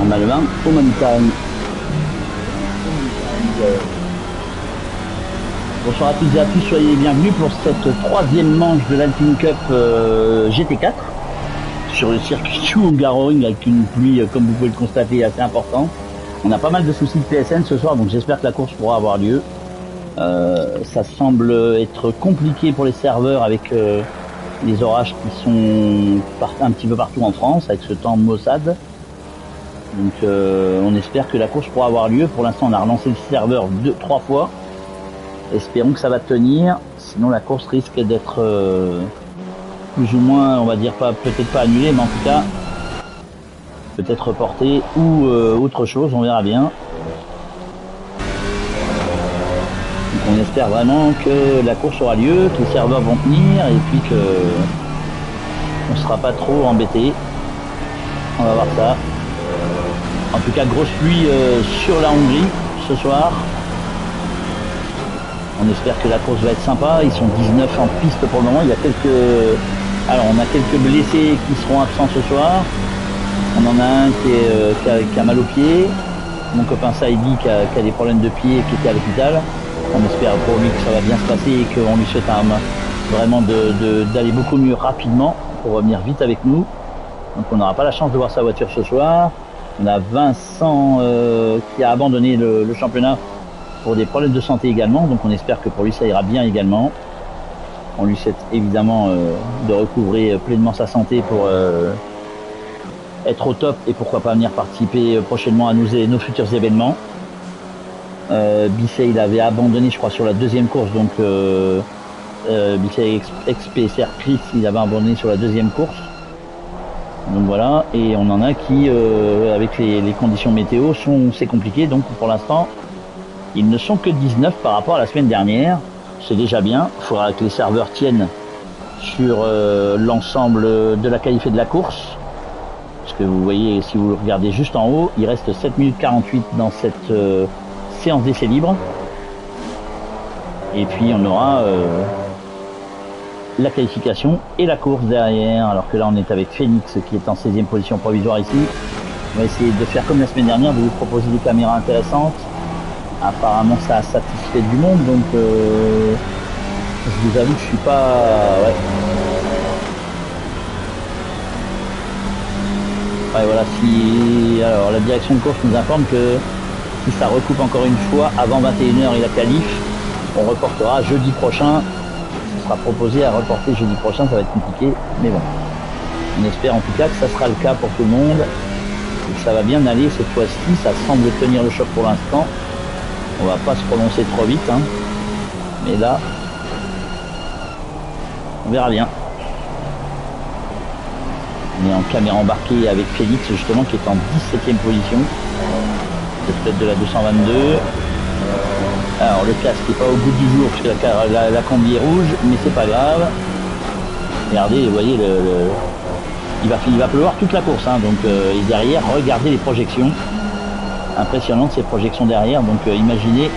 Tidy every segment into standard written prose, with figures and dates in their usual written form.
normalement au Mountain. Bonsoir à toutes et à tous, soyez bienvenus pour cette troisième manche de l'Alpine Cup GT4 sur le circuit Hungaroring avec une pluie, comme vous pouvez le constater, assez importante. On a pas mal de soucis de PSN ce soir, donc j'espère que la course pourra avoir lieu. Ça semble être compliqué pour les serveurs avec les orages qui sont un petit peu partout en France avec ce temps maussade. Donc on espère que la course pourra avoir lieu. Pour l'instant on a relancé le serveur 3 fois. Espérons que ça va tenir, sinon la course risque d'être plus ou moins, on va dire peut-être pas annulée, mais en tout cas peut-être reportée ou autre chose, on verra bien. Donc on espère vraiment que la course aura lieu, que les serveurs vont tenir et puis que on sera pas trop embêté. On va voir ça. En tout cas, grosse pluie sur la Hongrie ce soir. On espère que la course va être sympa. Ils sont 19 en piste pour le moment. Il y a on a quelques blessés qui seront absents ce soir. On en a un qui a mal au pied. Mon copain Saïdi qui a des problèmes de pied et qui était à l'hôpital. On espère pour lui que ça va bien se passer et qu'on lui souhaite vraiment d'aller beaucoup mieux rapidement pour revenir vite avec nous. Donc on n'aura pas la chance de voir sa voiture ce soir. On a Vincent qui a abandonné le championnat pour des problèmes de santé également, donc on espère que pour lui ça ira bien également. On lui souhaite évidemment de recouvrer pleinement sa santé pour être au top et pourquoi pas venir participer prochainement à nos futurs événements. Bisset il avait abandonné je crois sur la deuxième course, donc Bisset ex-PSR Chris il avait abandonné sur la deuxième course. Donc voilà, et on en a qui avec les conditions météo c'est compliqué, donc pour l'instant ils ne sont que 19 par rapport à la semaine dernière. C'est déjà bien. Il faudra que les serveurs tiennent sur l'ensemble de la qualif et de la course. Parce que vous voyez, si vous regardez juste en haut, il reste 7 minutes 48 dans cette séance d'essai libre. Et puis on aura la qualification et la course derrière. Alors que là on est avec Phoenix qui est en 16e position provisoire ici. On va essayer de faire comme la semaine dernière, de vous proposer des caméras intéressantes. Apparemment ça a satisfait du monde, donc je vous avoue que je suis pas... Ouais voilà, alors la direction de course nous informe que si ça recoupe encore une fois avant 21h et la qualif, on reportera jeudi prochain. Ce sera proposé à reporter jeudi prochain, ça va être compliqué, mais bon. On espère en tout cas que ça sera le cas pour tout le monde et que ça va bien aller cette fois-ci. Ça semble tenir le choc pour l'instant. On va pas se prononcer trop vite, hein. Mais là, on verra bien. On est en caméra embarquée avec Félix justement qui est en 17e position. Peut-être de la 222. Alors le casque n'est pas au bout du jour parce que la combi est rouge, mais c'est pas grave. Regardez, vous voyez, il va pleuvoir toute la course, hein, donc et derrière, regardez les projections. Impressionnante ces projections derrière, donc imaginez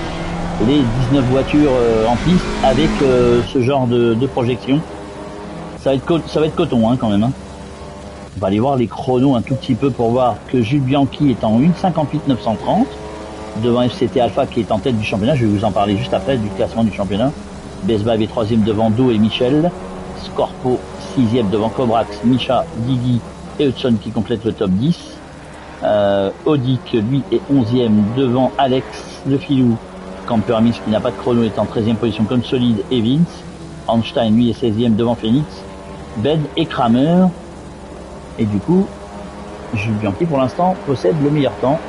les 19 voitures en piste avec ce genre de projection. Ça va être coton hein, quand même. Hein. On va aller voir les chronos un tout petit peu pour voir que Jules Bianchi est en 1:58.930 devant FCT Alpha qui est en tête du championnat. Je vais vous en parler juste après du classement du championnat. Besbav est 3e devant Do et Michel. Scorpo 6e devant Cobrax, Micha, Didi et Hudson qui complètent le top 10. Audic lui est 11e devant Alex Le Filou. Camper Miss qui n'a pas de chrono est en 13e position comme solide et Vince. Einstein lui est 16e devant Phoenix. Ben et Kramer. Et du coup Jules Bianchi pour l'instant possède le meilleur temps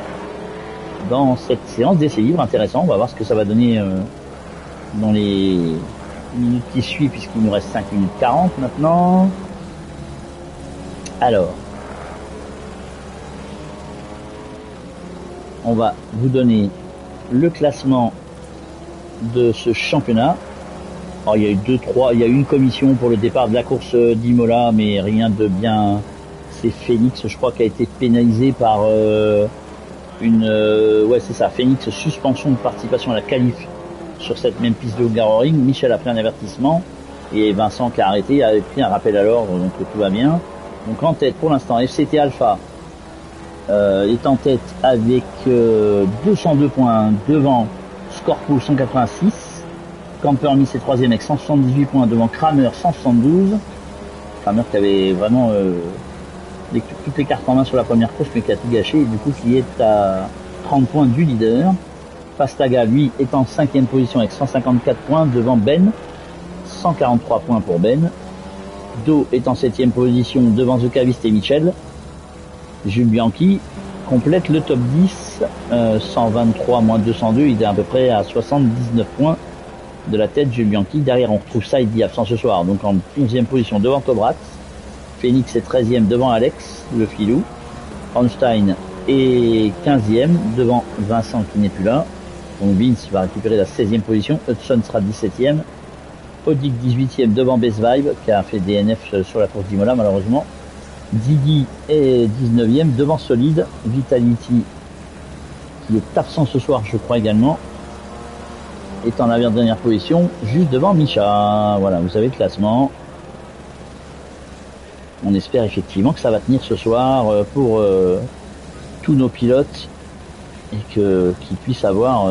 dans cette séance d'essai libre. Intéressant, on va voir ce que ça va donner dans les minutes qui suivent puisqu'il nous reste 5 minutes 40 maintenant. Alors on va vous donner le classement de ce championnat. Alors, il y a eu une commission pour le départ de la course d'Imola, mais rien de bien. C'est Phoenix, je crois, qui a été pénalisé par Phoenix, suspension de participation à la qualif sur cette même piste de Hungaroring. Michel a pris un avertissement et Vincent qui a arrêté a pris un rappel à l'ordre, donc tout va bien. Donc en tête pour l'instant FCT Alpha est en tête avec 202 points devant Scorpo 186. Campermis est troisième avec 178 points devant Kramer 172. Kramer qui avait vraiment toutes les cartes en main sur la première course mais qui a tout gâché et du coup qui est à 30 points du leader. Pastaga lui est en 5e position avec 154 points devant Ben. 143 points pour Ben. Do est en 7e position devant Zukavist et Michel. Jules Bianchi complète le top 10, 123 moins 202, il est à peu près à 79 points de la tête Jules Bianchi. Derrière on retrouve Saidi absent ce soir, donc en 11e position devant Cobrat. Phoenix est 13e devant Alex, le filou. Einstein est 15e devant Vincent qui n'est plus là. Donc Vince va récupérer la 16e position, Hudson sera 17e. Odik 18e devant Best Vibe qui a fait DNF sur la course d'Imola malheureusement. Didi est 19e devant Solide. Vitality qui est absent ce soir je crois également est en avant-dernière position juste devant Micha. Voilà, vous avez le classement. On espère effectivement que ça va tenir ce soir pour tous nos pilotes et qu'ils puissent avoir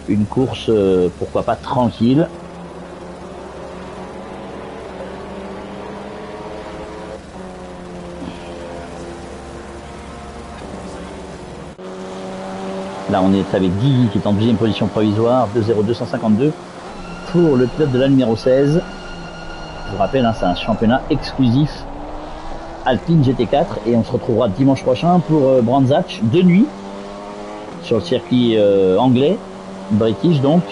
une course pourquoi pas tranquille. Là on est avec Guy qui est en deuxième position provisoire, 2.0252 pour le pilote de la numéro 16. Je vous rappelle, c'est un championnat exclusif Alpine GT4 et on se retrouvera dimanche prochain pour Brands Hatch de nuit sur le circuit anglais, British donc.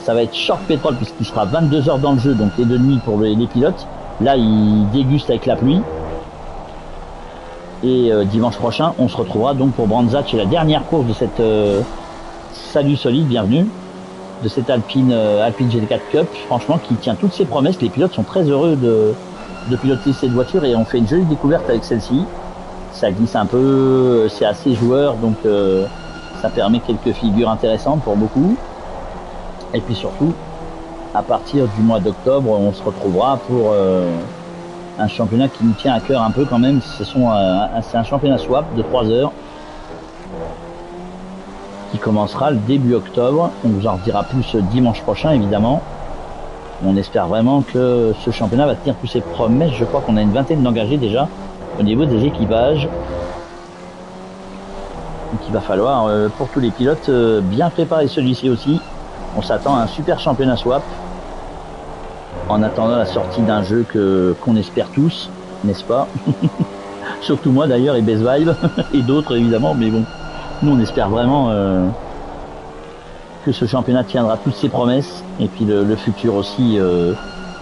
Ça va être short pétrole puisqu'il sera 22 heures dans le jeu, donc et de nuit pour les pilotes. Là ils dégustent avec la pluie. Et dimanche prochain, on se retrouvera donc pour Brands Hatch et la dernière course de cette Salut Solide, bienvenue, de cette Alpine GT4 Cup, franchement qui tient toutes ses promesses. Les pilotes sont très heureux de piloter cette voiture et on fait une jolie découverte avec celle-ci. Ça glisse un peu, c'est assez joueur, donc ça permet quelques figures intéressantes pour beaucoup. Et puis surtout, à partir du mois d'octobre, on se retrouvera pour un championnat qui nous tient à cœur un peu quand même. C'est un championnat swap de 3 heures qui commencera le début octobre. On vous en redira plus dimanche prochain évidemment. On espère vraiment que ce championnat va tenir toutes ses promesses. Je crois qu'on a une vingtaine d'engagés déjà au niveau des équipages. Donc il va falloir pour tous les pilotes bien préparer celui-ci aussi. On s'attend à un super championnat swap en attendant la sortie d'un jeu qu'on espère tous, n'est-ce pas? Surtout moi d'ailleurs et Best Vibe et d'autres évidemment, mais bon, nous on espère vraiment que ce championnat tiendra toutes ses promesses et puis le futur aussi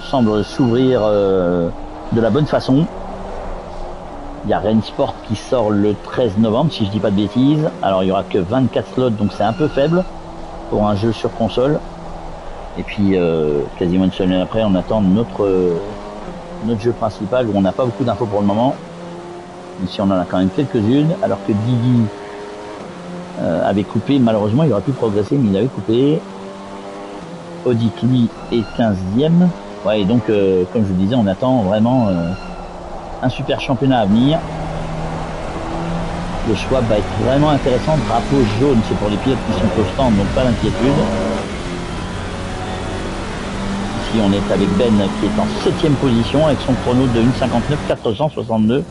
semble s'ouvrir de la bonne façon. Il y a Rennes Sport qui sort le 13 novembre si je dis pas de bêtises. Alors il y aura que 24 slots donc c'est un peu faible pour un jeu sur console. Et puis quasiment une semaine après on attend notre jeu principal où on n'a pas beaucoup d'infos pour le moment. Ici on en a quand même quelques-unes alors que Didi avait coupé, malheureusement il aurait pu progresser mais il avait coupé. Odik lui est 15e. Ouais, et donc comme je vous disais on attend vraiment un super championnat à venir. Le choix va être vraiment intéressant. Drapeau jaune, c'est pour les pilotes qui sont au stand, donc pas d'inquiétude. Ici on est avec Ben qui est en 7e position avec son chrono de 1.59.462.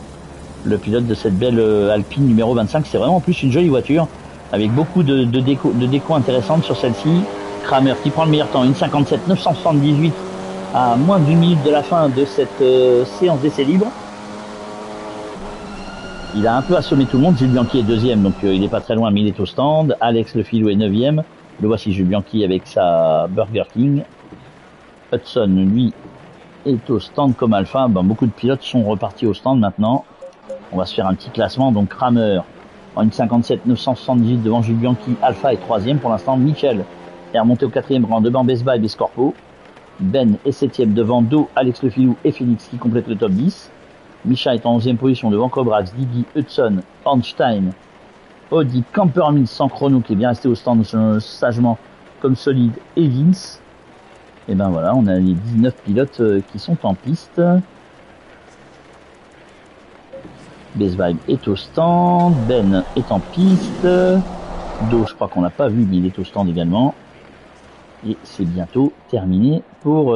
Le pilote de cette belle Alpine numéro 25. C'est vraiment en plus une jolie voiture avec beaucoup de déco intéressantes sur celle-ci. Kramer qui prend le meilleur temps, 1.57.978 à moins d'une minute de la fin de cette séance d'essai libre. Il a un peu assommé tout le monde. Jules Bianchi est 2e, donc il n'est pas très loin, mais il est au stand. Alex Le Filou est 9e. Le voici Jules Bianchi avec sa Burger King. Hudson, lui, est au stand comme Alpha. Bon, beaucoup de pilotes sont repartis au stand maintenant. On va se faire un petit classement. Donc Kramer en 1.57.978 devant Jules Bianchi. Alpha est 3e pour l'instant. Michel est remonté au 4e rang devant Best Vibe et Scorpo. Ben est 7e devant Do, Alex Le Filou et Phoenix qui complètent le top 10. Micha est en 11e position devant Cobrax, Didi, Hudson, Ornstein, Audi, Campermin sans chrono qui est bien resté au stand sagement comme Solide et Vince. Et ben voilà, on a les 19 pilotes qui sont en piste. Best Vibe est au stand, Ben est en piste, Do je crois qu'on l'a pas vu mais il est au stand également. Et c'est bientôt terminé pour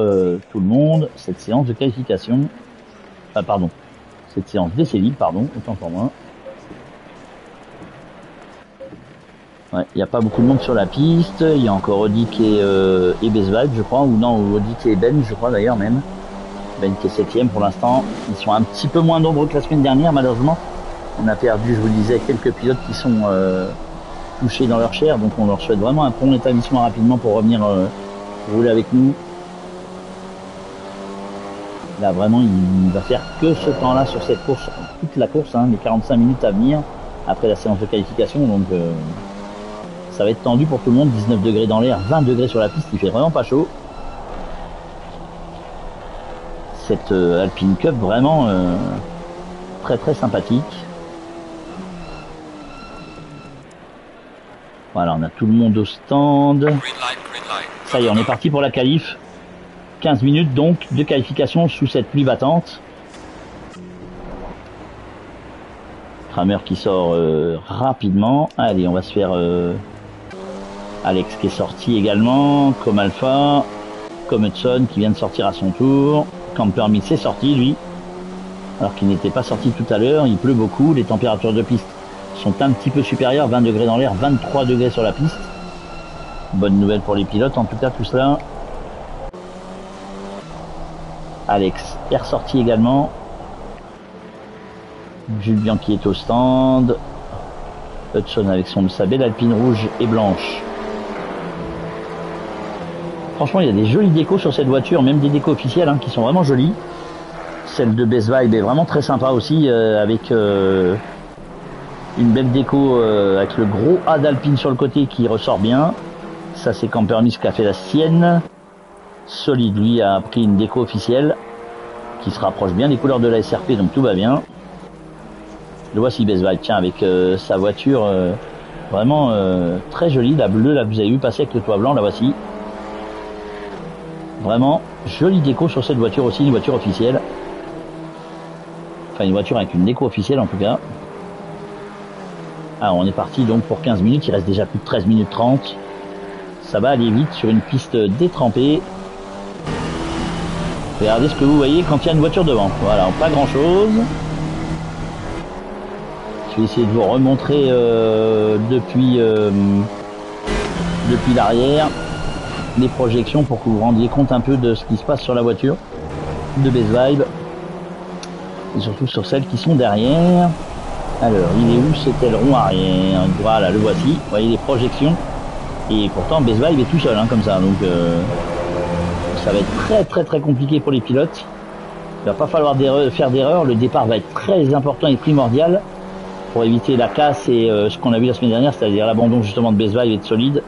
tout le monde, cette séance de qualification. Ah pardon, cette séance d'essai libre, pardon, autant pour moi. Ouais, il n'y a pas beaucoup de monde sur la piste, il y a encore Odic et Best Vibe je crois, ou non, Odic et Ben je crois d'ailleurs même. Ben qui est 7ème pour l'instant, ils sont un petit peu moins nombreux que la semaine dernière malheureusement. On a perdu, je vous disais, quelques pilotes qui sont touchés dans leur chair, donc on leur souhaite vraiment un bon établissement rapidement pour revenir rouler avec nous. Là vraiment il va faire que ce temps-là sur cette course, toute la course, hein, les 45 minutes à venir après la séance de qualification, donc ça va être tendu pour tout le monde, 19 degrés dans l'air, 20 degrés sur la piste, il fait vraiment pas chaud. Cette Alpine Cup vraiment très très sympathique. Voilà, on a tout le monde au stand. Ça y est, on est parti pour la qualif. 15 minutes donc de qualification sous cette pluie battante. Kramer qui sort rapidement. Allez, on va se faire Alex qui est sorti également, comme Alpha, comme Hudson qui vient de sortir à son tour. Campermit s'est sorti lui, alors qu'il n'était pas sorti tout à l'heure. Il pleut beaucoup, les températures de piste sont un petit peu supérieures, 20 degrés dans l'air, 23 degrés sur la piste. Bonne nouvelle pour les pilotes en tout cas tout cela. Alex est ressorti également. Jules Bianchi est au stand. Hudson avec sa belle Alpine rouge et blanche. Franchement il y a des jolies décos sur cette voiture, même des décos officielles hein, qui sont vraiment jolies. Celle de Best Vibe est vraiment très sympa aussi, avec une belle déco avec le gros A d'Alpine sur le côté qui ressort bien. Ça c'est Campermis qui a fait la sienne. Solide lui a pris une déco officielle qui se rapproche bien des couleurs de la SRP, donc tout va bien. Le voici Best Vibe, tiens, avec sa voiture vraiment très jolie, la bleue là que vous avez vu passer avec le toit blanc, la voici. Vraiment jolie déco sur cette voiture aussi, une voiture officielle. Enfin une voiture avec une déco officielle en tout cas. Alors on est parti donc pour 15 minutes, il reste déjà plus de 13 minutes 30. Ça va aller vite sur une piste détrempée. Regardez ce que vous voyez quand il y a une voiture devant. Voilà, pas grand chose. Je vais essayer de vous remontrer depuis l'arrière les projections pour que vous vous rendiez compte un peu de ce qui se passe sur la voiture de Best Vibe. Et surtout sur celles qui sont derrière. Alors, il est où cet aileron arrière? Voilà, le voici. Vous voyez les projections. Et pourtant, Best Vibe est tout seul, hein, comme ça. Donc, ça va être très très très compliqué pour les pilotes. Il va pas falloir faire d'erreur. Le départ va être très important et primordial pour éviter la casse et ce qu'on a vu la semaine dernière, c'est-à-dire l'abandon justement de Best Vibe et de Solide.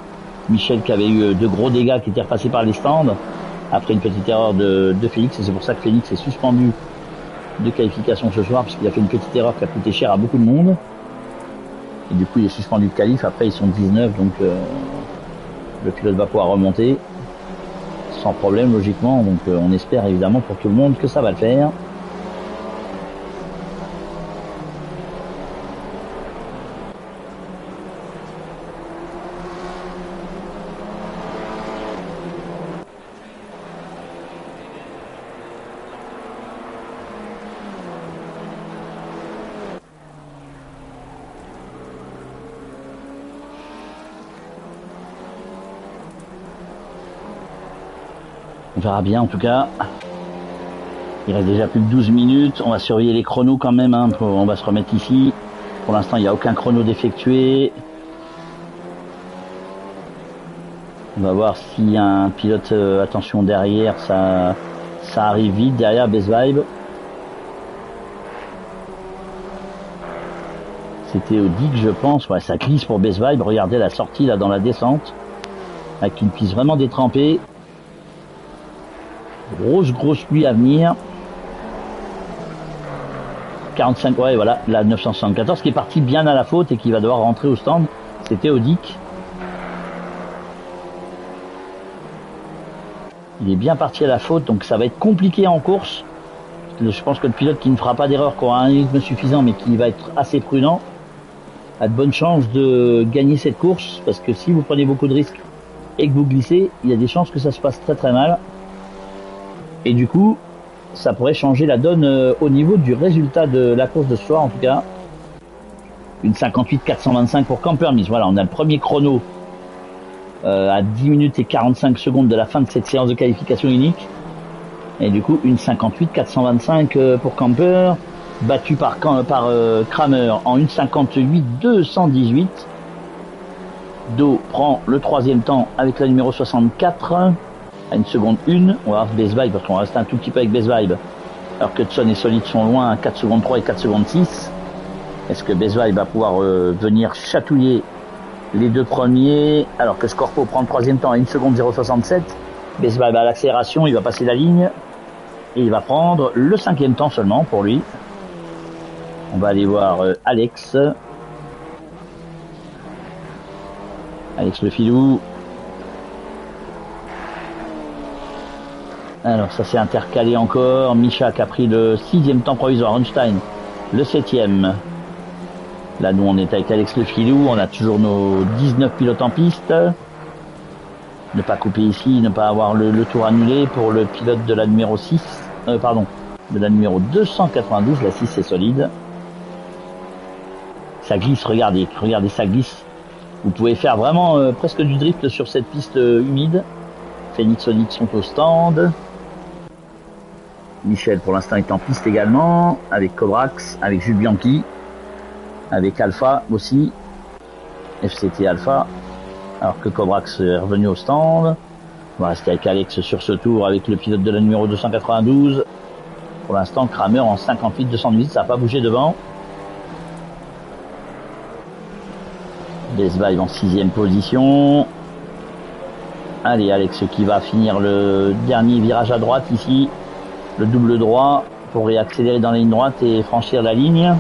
Michel qui avait eu de gros dégâts qui étaient repassés par les stands après une petite erreur de Félix. Et c'est pour ça que Félix est suspendu de qualification ce soir, puisqu'il a fait une petite erreur qui a coûté cher à beaucoup de monde. Et du coup, il est suspendu de qualif. Après, ils sont 19, donc le pilote va pouvoir remonter sans problème, logiquement. Donc, on espère évidemment pour tout le monde que ça va le faire. On verra bien en tout cas. Il reste déjà plus de 12 minutes. On va surveiller les chronos quand même. Hein. On va se remettre ici. Pour l'instant, il n'y a aucun chrono d'effectué. On va voir s'il y a un pilote. Attention derrière, ça arrive vite derrière Best Vibe. C'était au Dick, je pense. Ouais, ça glisse pour Best Vibe. Regardez la sortie là dans la descente. Avec une piste vraiment détrempée. Grosse pluie à venir. 45, ouais, voilà, la 974 qui est parti bien à la faute et qui va devoir rentrer au stand. C'était Odic. Il est bien parti à la faute, donc ça va être compliqué en course. Je pense que le pilote qui ne fera pas d'erreur, qui aura un rythme suffisant, mais qui va être assez prudent, a de bonnes chances de gagner cette course, parce que si vous prenez beaucoup de risques et que vous glissez, il y a des chances que ça se passe très très mal. Et du coup, ça pourrait changer la donne au niveau du résultat de la course de ce soir, en tout cas. Une 58-425 pour Campermis. Voilà, on a le premier chrono à 10 minutes et 45 secondes de la fin de cette séance de qualification unique. Et du coup, une 58-425 pour Camper, battu par Kramer en une 58-218. Do prend le troisième temps avec la numéro 64 à 1 seconde 1. On va voir Best Vibe parce qu'on va rester un tout petit peu avec Best Vibe. Alors que Tson et Solid sont loin à 4 secondes 3 et 4 secondes 6. Est-ce que Best Vibe va pouvoir venir chatouiller les deux premiers, alors que Scorpo prend le troisième temps à 1 seconde 067. Best Vibe à l'accélération, il va passer la ligne et il va prendre le cinquième temps seulement pour lui. On va aller voir Alex le filou. Alors ça s'est intercalé encore. Misha qui a pris le 6e temps provisoire, Einstein le 7e. Là nous on est avec Alex le filou, on a toujours nos 19 pilotes en piste. Ne pas couper ici, ne pas avoir le tour annulé pour le pilote de la numéro 6, de la numéro 292, la 6 c'est solide. Ça glisse, regardez ça glisse. Vous pouvez faire vraiment presque du drift sur cette piste humide. Phoenix Sonic sont au stand. Michel pour l'instant est en piste également, avec Cobrax, avec Jules Bianchi, avec Alpha aussi, FCT Alpha, alors que Cobrax est revenu au stand. On va rester avec Alex sur ce tour avec le pilote de la numéro 292. Pour l'instant Kramer en 58-218, ça n'a pas bougé devant. Desvaille en 6e position. Allez, Alex qui va finir le dernier virage à droite ici. Le double droit pour réaccélérer dans la ligne droite et franchir la ligne.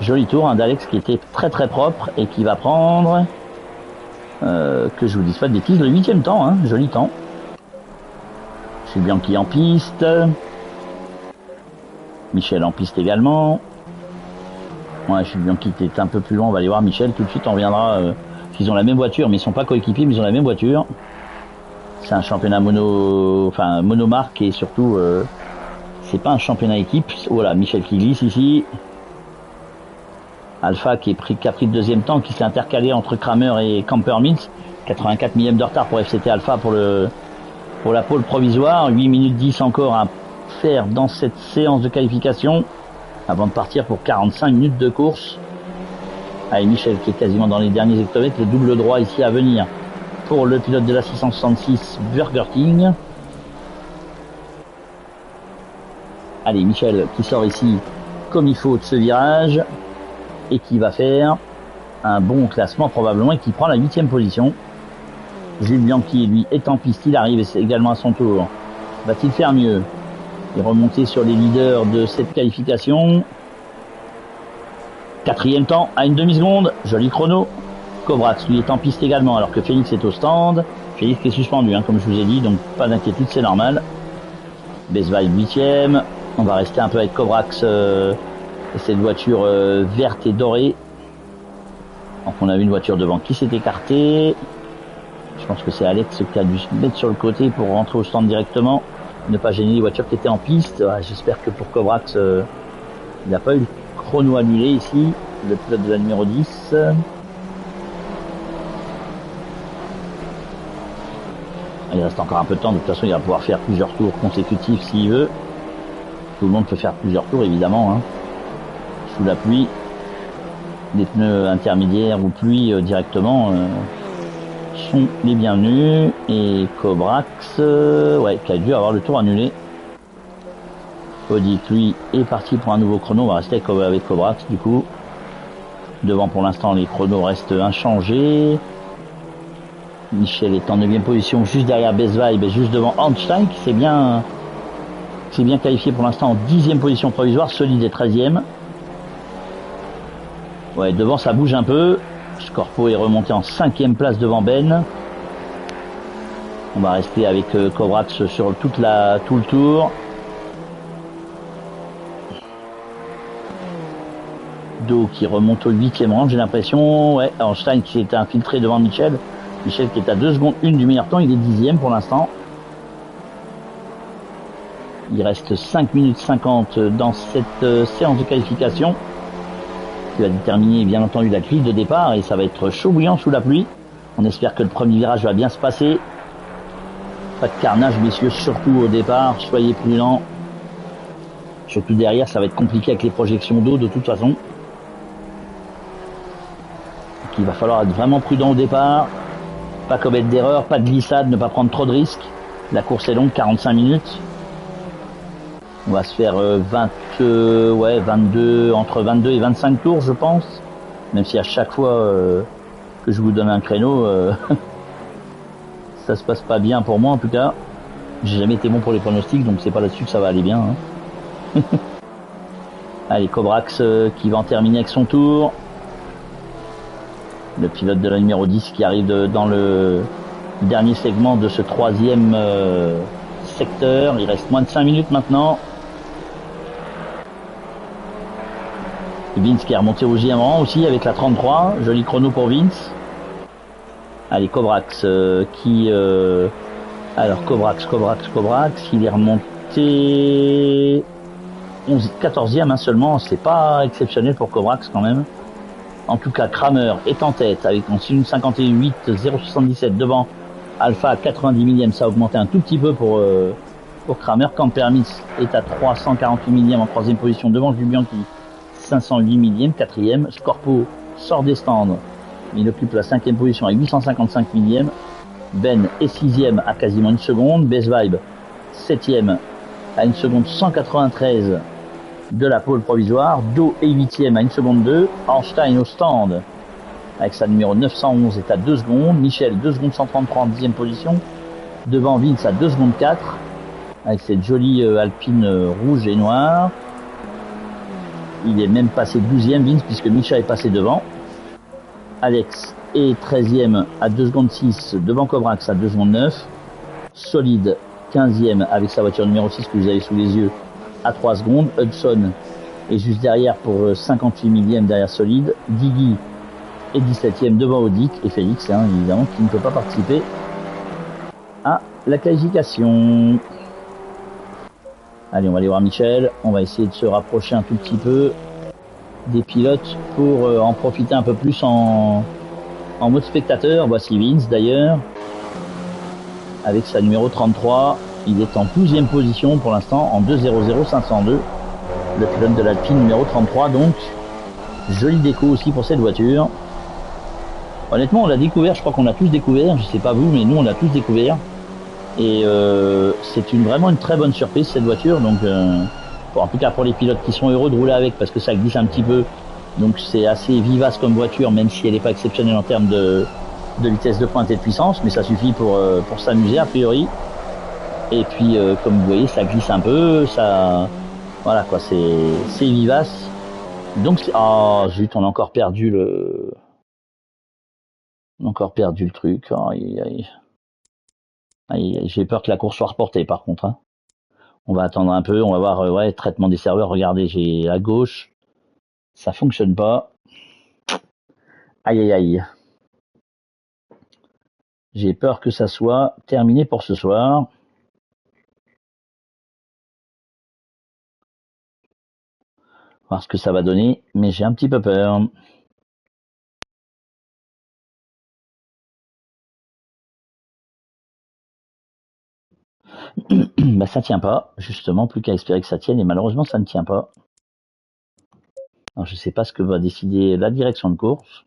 Joli tour d'Alex qui était très très propre et qui va prendre, que je vous dise pas de bêtises, le 8e temps. Joli temps. C'est Bianchi en piste. Michel en piste également. Ouais, je suis bien qui était un peu plus loin. On va aller voir Michel tout de suite. On reviendra. Ils ont la même voiture, mais ils sont pas coéquipiers, mais ils ont la même voiture. C'est un championnat monomarque et surtout, c'est pas un championnat équipe. Voilà, Michel qui glisse ici. Alpha qui a pris le deuxième temps, qui s'est intercalé entre Kramer et Campermint. 84 millièmes de retard pour FCT Alpha pour la pole provisoire. 8 minutes 10 encore à faire dans cette séance de qualification, avant de partir pour 45 minutes de course. Allez, Michel qui est quasiment dans les derniers hectomètres, le double droit ici à venir pour le pilote de la 666 Burger King. Allez, Michel qui sort ici comme il faut de ce virage et qui va faire un bon classement probablement et qui prend la 8e position. Jules Bianchi, lui, est en piste, il arrive également à son tour. Va-t-il faire mieux et remonter sur les leaders de cette qualification? 4e temps à une demi-seconde, joli chrono. Cobrax lui est en piste également alors que Félix est au stand. Félix qui est suspendu comme je vous ai dit, donc pas d'inquiétude, c'est normal. Besvaille 8e, on va rester un peu avec Cobrax et cette voiture verte et dorée. Donc on a vu une voiture devant qui s'est écartée. Je pense que c'est Alex qui a dû se mettre sur le côté pour rentrer au stand directement, ne pas gêner les voitures qui étaient en piste. J'espère que pour Cobrax il n'a pas eu le chrono annulé ici, le pilote de la numéro 10. Il reste encore un peu de temps, de toute façon il va pouvoir faire plusieurs tours consécutifs s'il veut. Tout le monde peut faire plusieurs tours évidemment, sous la pluie. Des pneus intermédiaires ou pluie directement sont les bienvenus. Et Cobrax qui a dû avoir le tour annulé. Audi lui est parti pour un nouveau chrono. On va rester avec Cobrax du coup. Devant pour l'instant les chronos restent inchangés. Michel est en 9e position juste derrière Best Vibe et juste devant Einstein qui s'est bien qualifié pour l'instant en 10e position provisoire. Solide est 13e. Ouais, devant ça bouge un peu. Scorpo est remonté en 5e place devant Ben. On va rester avec Cobrax sur tout le tour. Do qui remonte au 8e rang, j'ai l'impression. Ouais, Einstein qui s'est infiltré devant Michel. Michel qui est à 2 secondes 1 du meilleur temps, il est 10e pour l'instant. Il reste 5 minutes 50 dans cette séance de qualification qui va déterminer bien entendu la grille de départ et ça va être chaud bouillant sous la pluie. On espère que le premier virage va bien se passer. Pas de carnage messieurs, surtout au départ, soyez prudents. Surtout derrière, ça va être compliqué avec les projections d'eau de toute façon. Donc il va falloir être vraiment prudent au départ. Pas commettre d'erreur, pas de glissade, ne pas prendre trop de risques. La course est longue, 45 minutes. On va se faire 22, entre 22 et 25 tours, je pense. Même si à chaque fois que je vous donne un créneau, ça se passe pas bien pour moi en tout cas. J'ai jamais été bon pour les pronostics, donc c'est pas là-dessus que ça va aller bien. Hein. Allez, Cobrax qui va en terminer avec son tour. Le pilote de la numéro 10 qui arrive dans le dernier segment de ce troisième secteur. Il reste moins de 5 minutes maintenant. Vince qui est remonté au 10e rang aussi avec la 33. Joli chrono pour Vince. Allez, Cobrax qui... alors, Cobrax, il est remonté 14e seulement. C'est pas exceptionnel pour Cobrax quand même. En tout cas, Kramer est en tête avec un 58,077 devant Alpha à 90 millième. Ça a augmenté un tout petit peu pour Kramer. Campermis est à 348 millième en troisième position devant Jubianchi. 508 millième, quatrième. Scorpo sort des stands. Il occupe la cinquième position à 855 millième. Ben est sixième à quasiment une seconde. Best Vibe, septième à une seconde 193 de la pole provisoire. Do est huitième à une seconde 2. Einstein au stand avec sa numéro 911 est à 2 secondes. Michel 2 secondes 133 en dixième position. Devant Vince à 2 secondes 4 avec cette jolie Alpine rouge et noire. Il est même passé 12e Vince puisque Michel est passé devant. Alex est 13e à 2 secondes 6 devant Cobrax à 2 secondes 9. Solide 15e avec sa voiture numéro 6 que vous avez sous les yeux à 3 secondes. Hudson est juste derrière pour 58 millième derrière Solide. Diggy est 17e devant Audic et Félix évidemment qui ne peut pas participer à la qualification. Allez, on va aller voir Michel. On va essayer de se rapprocher un tout petit peu des pilotes pour en profiter un peu plus en mode spectateur. Voici Vince d'ailleurs avec sa numéro 33. Il est en 12e position pour l'instant en 2.00.502. Le pilote de l'Alpine numéro 33 donc. Jolie déco aussi pour cette voiture. Honnêtement on l'a découvert, je crois qu'on l'a tous découvert. Je sais pas vous mais nous on l'a tous découvert. Et c'est vraiment une très bonne surprise cette voiture. Donc en tout cas pour les pilotes qui sont heureux de rouler avec parce que ça glisse un petit peu. Donc c'est assez vivace comme voiture même si elle n'est pas exceptionnelle en termes de vitesse de pointe et de puissance. Mais ça suffit pour s'amuser a priori. Et puis comme vous voyez ça glisse un peu. Ça, voilà quoi, c'est vivace. Donc oh zut, on a encore perdu le truc. J'ai peur que la course soit reportée par contre. Hein. On va attendre un peu, on va voir traitement des serveurs. Regardez, j'ai à gauche, ça fonctionne pas. Aïe aïe aïe. J'ai peur que ça soit terminé pour ce soir. Voir ce que ça va donner, mais j'ai un petit peu peur. Bah ça tient pas, justement, plus qu'à espérer que ça tienne, et malheureusement ça ne tient pas. Alors je sais pas ce que va décider la direction de course.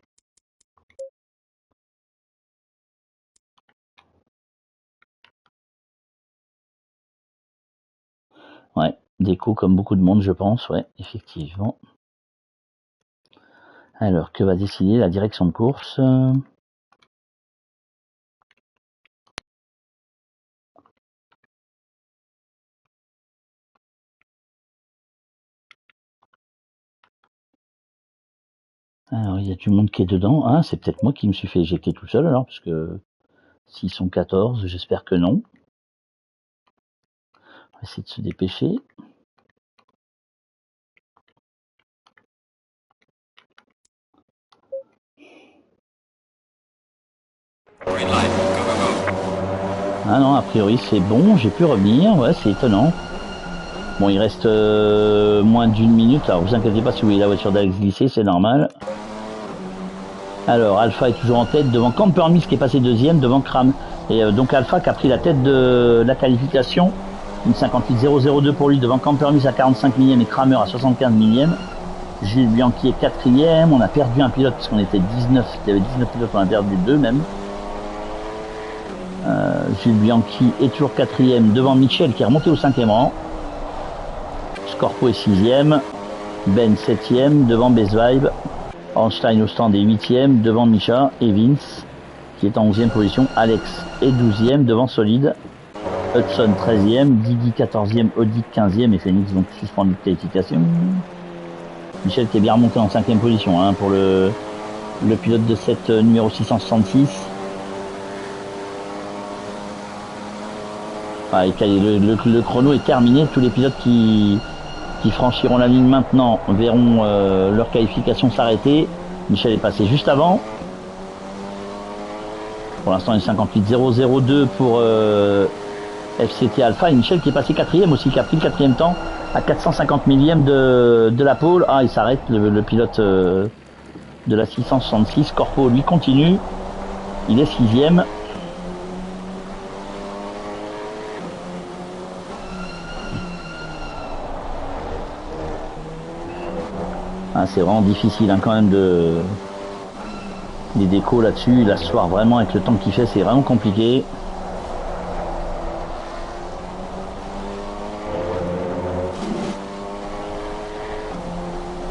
Ouais, déco comme beaucoup de monde je pense, ouais, effectivement. Alors que va décider la direction de course? Alors, il y a du monde qui est dedans. Ah, c'est peut-être moi qui me suis fait éjecter tout seul alors, parce que s'ils sont 14, j'espère que non. On va essayer de se dépêcher. Ah non, a priori c'est bon, j'ai pu revenir, ouais, c'est étonnant. Bon, il reste moins d'une minute, alors vous inquiétez pas si vous voyez la voiture d'Alex glisser, c'est normal. Alors, Alpha est toujours en tête, devant Campermis qui est passé deuxième, devant Kram. Et donc Alpha qui a pris la tête de la qualification, une 58.002 pour lui, devant Campermis à 45 millième et Kramer à 75 millième. Gilles Bianchi est quatrième, on a perdu un pilote parce qu'on était 19, il y avait 19 pilotes, on a perdu 2 même. Gilles Bianchi est toujours quatrième devant Michel qui est remonté au 5e rang. Scorpo est 6e, Ben 7e devant Best Vibe. Ornstein au stand est 8e devant Micha et Vince qui est en 11e position. Alex est 12e devant Solide. Hudson 13e, Diggy 14e, Audi 15e et Phoenix donc suspendu de qualification. Michel qui est bien remonté en 5e position hein, pour le pilote de cette numéro 666. Ah, le chrono est terminé. Tous les pilotes qui franchiront la ligne maintenant verront leur qualification s'arrêter. Michel est passé juste avant. Pour l'instant, une 58.002 pour FCT Alpha. Et Michel qui est passé quatrième aussi, qui a pris le quatrième temps à 450 millième de la pole. Ah, il s'arrête, le pilote de la 666. Corpo, lui, continue. Il est 6e. Ah, c'est vraiment difficile hein, quand même les décos là-dessus. La soir vraiment avec le temps qu'il fait, c'est vraiment compliqué.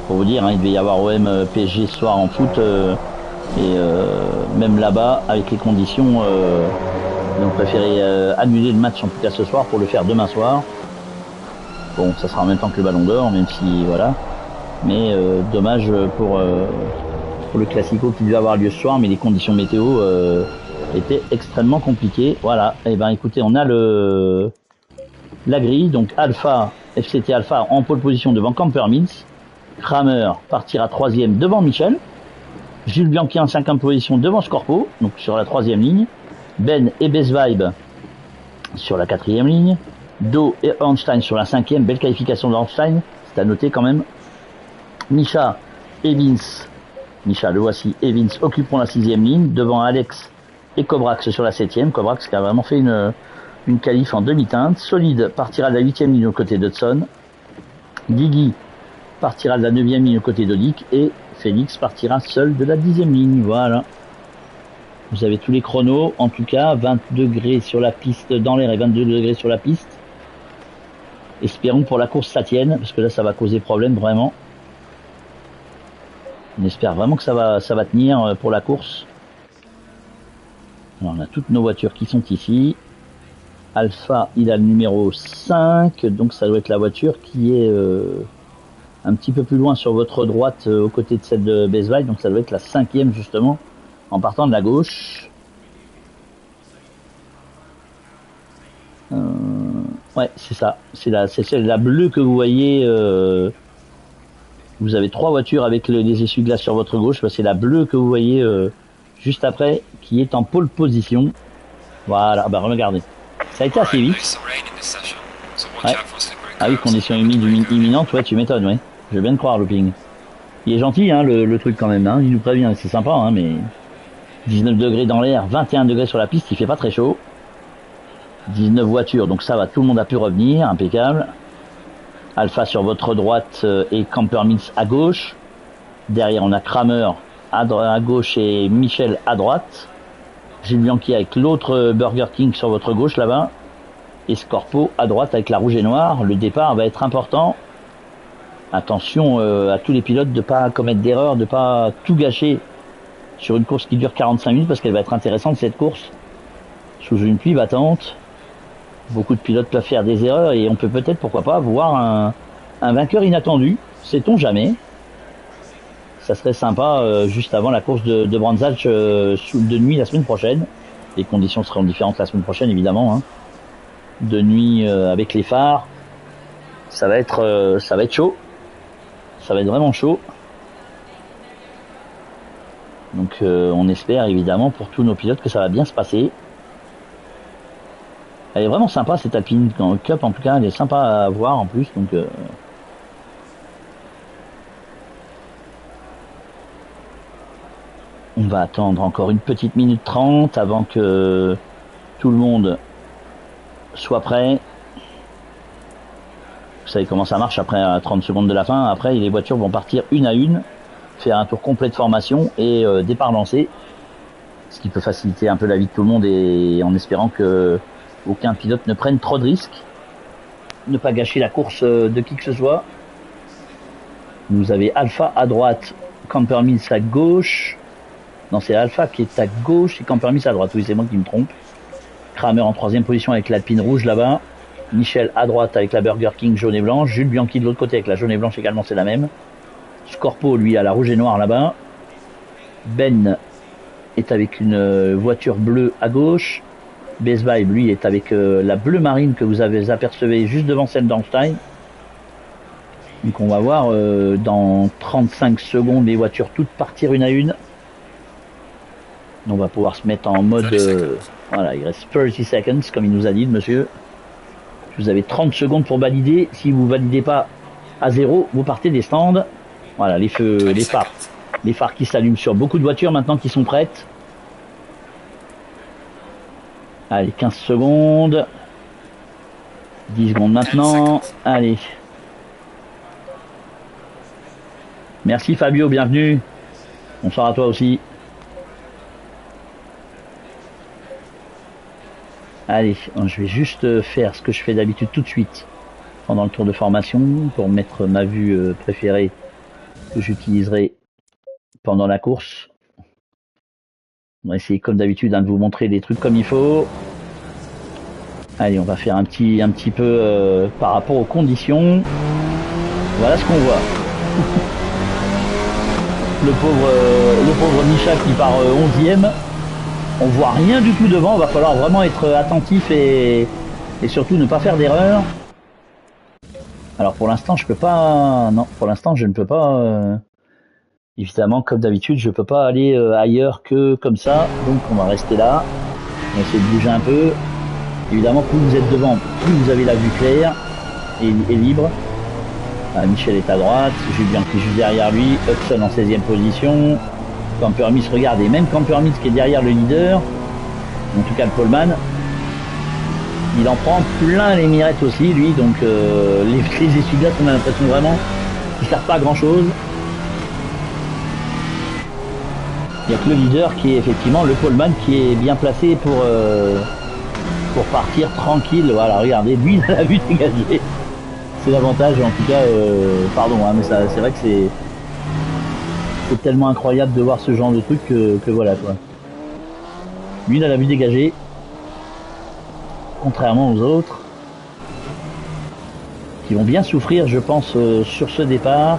Pour vous dire, hein, il devait y avoir OM PSG ce soir en foot et même là-bas avec les conditions, ils ont préféré annuler le match en tout cas ce soir pour le faire demain soir. Bon, ça sera en même temps que le Ballon d'Or, même si voilà. Mais dommage pour le Classico qui devait avoir lieu ce soir, mais les conditions météo étaient extrêmement compliquées. Voilà, et ben écoutez, on a la grille, donc Alpha, FCT Alpha en pole position devant Campermins. Kramer partira 3e devant Michel. Jules Bianchi en 5e position devant Scorpo, donc sur la 3e ligne. Ben et Best Vibe sur la 4e ligne. Do et Ornstein sur la 5e, belle qualification d'Ornstein, c'est à noter quand même. Micha et Vince, Micha le voici, et Vince occuperont la 6e ligne, devant Alex et Cobrax sur la 7e, Cobrax qui a vraiment fait une qualif en demi-teinte. Solide partira de la 8e ligne aux côtés d'Hudson, Guigui partira de la 9e ligne aux côtés d'Odic, et Félix partira seul de la 10e ligne, voilà. Vous avez tous les chronos, en tout cas, 20 degrés sur la piste dans l'air et 22 degrés sur la piste. Espérons que pour la course ça tienne, parce que là ça va causer problème vraiment. On espère vraiment que ça va tenir pour la course. Alors on a toutes nos voitures qui sont ici. Alpha, il a le numéro 5, donc ça doit être la voiture qui est un petit peu plus loin sur votre droite aux côtés de celle de Best Vibe, donc ça doit être la 5e justement, en partant de la gauche. Ouais, c'est ça. C'est celle la bleue que vous voyez. Vous avez 3 voitures avec les essuie-glaces sur votre gauche. C'est la bleue que vous voyez juste après, qui est en pole position. Voilà, bah regardez. Ça a été assez vite. Ouais. Ah oui, conditions imminentes, ouais, tu m'étonnes, ouais. Je vais bien te croire, Looping. Il est gentil, hein, le truc quand même, hein. Il nous prévient, c'est sympa, hein, mais 19 degrés dans l'air, 21 degrés sur la piste, il fait pas très chaud. 19 voitures, donc ça va, tout le monde a pu revenir, impeccable. Alpha sur votre droite et Campermins à gauche. Derrière, on a Kramer à gauche et Michel à droite. Gilles Bianchi avec l'autre Burger King sur votre gauche là-bas. Et Scorpo à droite avec la rouge et noire. Le départ va être important. Attention à tous les pilotes de pas commettre d'erreurs, de pas tout gâcher sur une course qui dure 45 minutes parce qu'elle va être intéressante cette course. Sous une pluie battante. Beaucoup de pilotes peuvent faire des erreurs et on peut peut-être, pourquoi pas, voir un vainqueur inattendu. Sait-on jamais. Ça serait sympa juste avant la course de Brands Hatch de nuit la semaine prochaine. Les conditions seront différentes la semaine prochaine, évidemment. Hein. De nuit avec les phares. Ça va être chaud. Ça va être vraiment chaud. Donc on espère évidemment pour tous nos pilotes que ça va bien se passer. Elle est vraiment sympa cette Alpine Cup, en tout cas, elle est sympa à voir en plus, donc... On va attendre encore une petite minute 30 avant que tout le monde soit prêt. Vous savez comment ça marche après 30 secondes de la fin. Après, les voitures vont partir une à une, faire un tour complet de formation et départ lancé. Ce qui peut faciliter un peu la vie de tout le monde et en espérant que aucun pilote ne prenne trop de risques. Ne pas gâcher la course de qui que ce soit. Vous avez Alpha à droite, Camper Mills à gauche. Non, c'est Alpha qui est à gauche et Camper Mills à droite. Oui, c'est moi qui me trompe. Kramer en 3e position avec l'Alpine rouge là-bas. Michel à droite avec la Burger King jaune et blanche. Jules Bianchi de l'autre côté avec la jaune et blanche également, c'est la même. Scorpo, lui, à la rouge et noire là-bas. Ben est avec une voiture bleue à gauche. Best Vibe, lui, est avec la bleue marine que vous avez apercevée juste devant celle d'Einstein. Donc on va voir dans 35 secondes les voitures toutes partir une à une. On va pouvoir se mettre en mode... voilà, il reste 30 seconds, comme il nous a dit, le monsieur. Vous avez 30 secondes pour valider. Si vous validez pas à 0, vous partez des stands. Voilà, les feux, les phares. Les phares qui s'allument sur beaucoup de voitures maintenant qui sont prêtes. Allez, 15 secondes. 10 secondes maintenant. Allez. Merci Fabio, bienvenue. Bonsoir à toi aussi. Allez, je vais juste faire ce que je fais d'habitude tout de suite pendant le tour de formation pour mettre ma vue préférée que j'utiliserai pendant la course. On va essayer comme d'habitude de vous montrer des trucs comme il faut. Allez, on va faire un petit peu par rapport aux conditions. Voilà ce qu'on voit. le pauvre Micha qui part 11e. On voit rien du tout devant, il va falloir vraiment être attentif et surtout ne pas faire d'erreur. Alors pour l'instant je peux pas, non, pour l'instant je ne peux pas, évidemment comme d'habitude je peux pas aller ailleurs que comme ça, donc on va rester là, on va essayer de bouger un peu. Évidemment plus vous êtes devant, plus vous avez la vue claire et libre. Michel est à droite, Julien qui est juste derrière lui, Hudson en 16e position. Camper Mills, regardez, même Camper Mills qui est derrière le leader, en tout cas le poleman, il en prend plein les mirettes aussi, lui, donc les essuie-glaces, on a l'impression vraiment qu'ils ne servent pas à grand chose. Il n'y a que le leader qui est effectivement le poleman qui est bien placé pour partir tranquille. Voilà, regardez, lui il a la vue dégagée. C'est l'avantage, en tout cas, pardon, hein, mais c'est vrai que c'est tellement incroyable de voir ce genre de truc que voilà quoi. Lui il a la vue dégagée, contrairement aux autres qui vont bien souffrir je pense sur ce départ.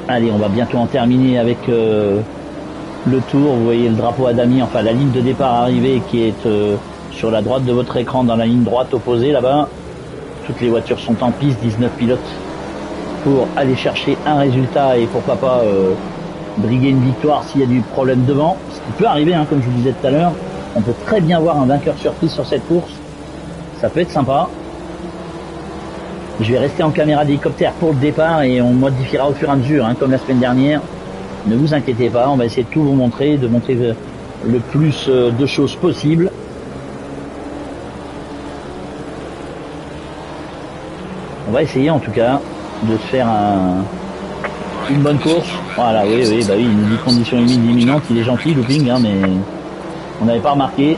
Allez, on va bientôt en terminer avec le tour. Vous voyez le drapeau à damier, enfin la ligne de départ arrivée qui est sur la droite de votre écran, dans la ligne droite opposée là-bas. Toutes les voitures sont en piste, 19 pilotes pour aller chercher un résultat et pourquoi pas briguer une victoire s'il y a du problème devant, ce qui peut arriver, hein, comme je vous disais tout à l'heure. On peut très bien voir un vainqueur surprise sur cette course, ça peut être sympa. Je vais rester en caméra d'hélicoptère pour le départ et on modifiera au fur et à mesure, hein, comme la semaine dernière. Ne vous inquiétez pas, on va essayer de tout vous montrer, de montrer le plus de choses possible. On va essayer en tout cas de se faire une bonne course. Voilà, oui, bah oui, il nous dit conditions humides imminentes, il est gentil, looping, hein, mais on n'avait pas remarqué.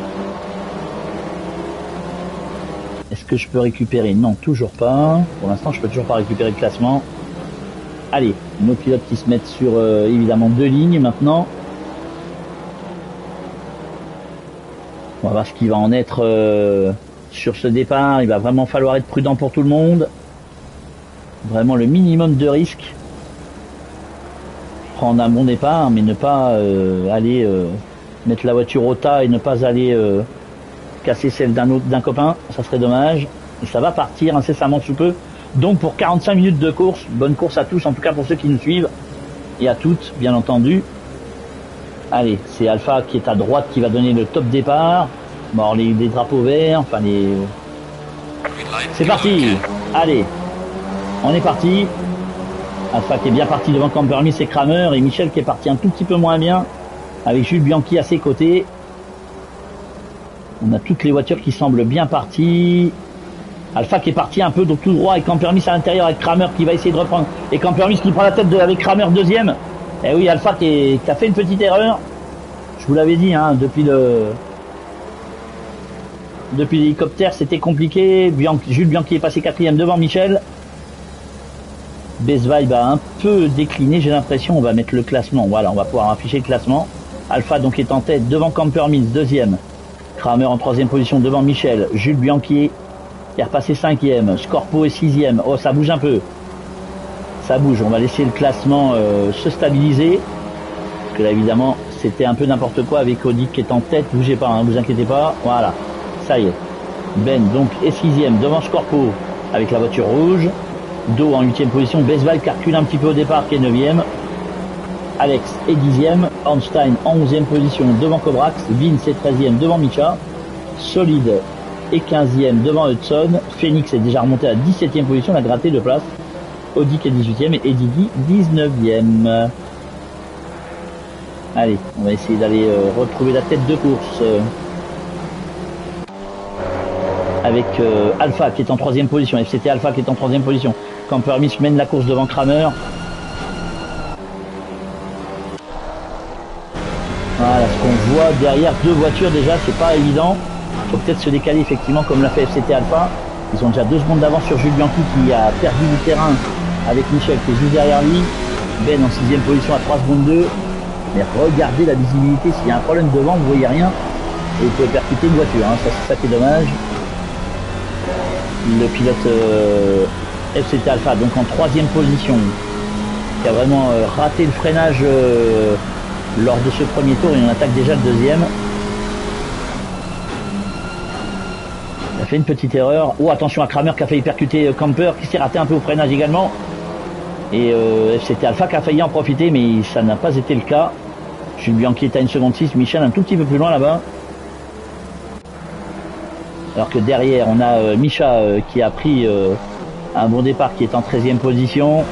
Est-ce que je peux récupérer? Non, toujours pas. Pour l'instant, je peux toujours pas récupérer le classement. Allez, nos pilotes qui se mettent sur évidemment 2 lignes maintenant. On va voir ce qui va en être sur ce départ. Il va vraiment falloir être prudent pour tout le monde. Vraiment le minimum de risque. Prendre un bon départ, mais ne pas aller mettre la voiture au tas et ne pas aller casser celle d'un copain, ça serait dommage. Et ça va partir incessamment sous peu. Donc pour 45 minutes de course, bonne course à tous, en tout cas pour ceux qui nous suivent, et à toutes, bien entendu. Allez, c'est Alpha qui est à droite qui va donner le top départ. Bon, les drapeaux verts, enfin les... C'est parti. Allez, on est parti. Alpha qui est bien parti devant Campermis et Kramer, et Michel qui est parti un tout petit peu moins bien avec Jules Bianchi à ses côtés. On a toutes les voitures qui semblent bien parties. Alpha qui est parti un peu donc tout droit, et Campermis à l'intérieur avec Kramer qui va essayer de reprendre, et Campermis qui prend la tête avec Kramer deuxième. Et oui, Alpha qui a fait une petite erreur. Je vous l'avais dit, hein, depuis l'hélicoptère c'était compliqué. Jules Bianchi est passé quatrième devant Michel. Besvibe a un peu décliné, j'ai l'impression. On va mettre le classement, voilà, on va pouvoir afficher le classement. Alpha donc est en tête devant Campermis, deuxième. Kramer en troisième position devant Michel. Jules Bianchi qui est repassé cinquième. Scorpo est sixième. Oh, ça bouge un peu. Ça bouge, on va laisser le classement se stabiliser. Parce que là évidemment c'était un peu n'importe quoi avec Audi qui est en tête. Bougez pas, hein, vous inquiétez pas. Voilà, ça y est. Ben donc est sixième devant Scorpo avec la voiture rouge. Do en 8e position, Besval qui recule un petit peu au départ qui est 9e. Alex est 10e, Ornstein en 11e position devant Cobrax, Vince est 13e devant Micha, Solide est 15e devant Hudson, Phoenix est déjà remonté à 17e position, il a gratté 2 places, Audi qui est 18e et Eddie 19e. Allez, on va essayer d'aller retrouver la tête de course. Avec Alpha qui est en 3e position, FCT Alpha qui est en 3e position. Campermis mène la course devant Kramer. Voilà ce qu'on voit derrière, 2 voitures déjà, c'est pas évident. Il faut peut-être se décaler effectivement comme l'a fait FCT Alpha. Ils ont déjà 2 secondes d'avance sur Jules Bianchi qui a perdu du terrain avec Michel qui est juste derrière lui. Ben en 6e position à 3 secondes 2. Mais regardez la visibilité, s'il y a un problème devant, vous voyez rien. Et vous pouvez percuter une voiture, hein. Ça c'est ça qui est dommage. Le pilote FCT Alpha donc en 3e position qui a vraiment raté le freinage lors de ce premier tour, et on attaque déjà le deuxième. Il a fait une petite erreur. Oh, attention à Kramer qui a failli percuter Camper qui s'est raté un peu au freinage également, et FCT Alpha qui a failli en profiter mais ça n'a pas été le cas. Jules Bianchi est à 1 seconde 6, Michel un tout petit peu plus loin là-bas. Alors que derrière, on a Micha qui a pris un bon départ, qui est en 13e position.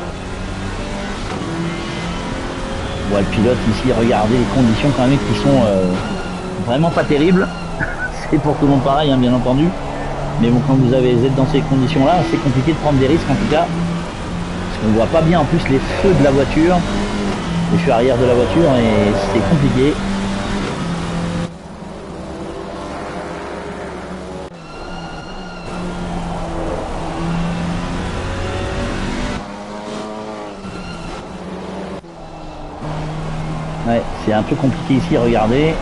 On voit le pilote ici, regardez les conditions quand même qui sont vraiment pas terribles. C'est pour tout le monde pareil, hein, bien entendu. Mais bon, quand vous êtes dans ces conditions-là, c'est compliqué de prendre des risques en tout cas. Parce qu'on voit pas bien en plus les feux de la voiture, les feux arrière de la voiture, et c'est compliqué. Ouais, c'est un peu compliqué ici, regardez.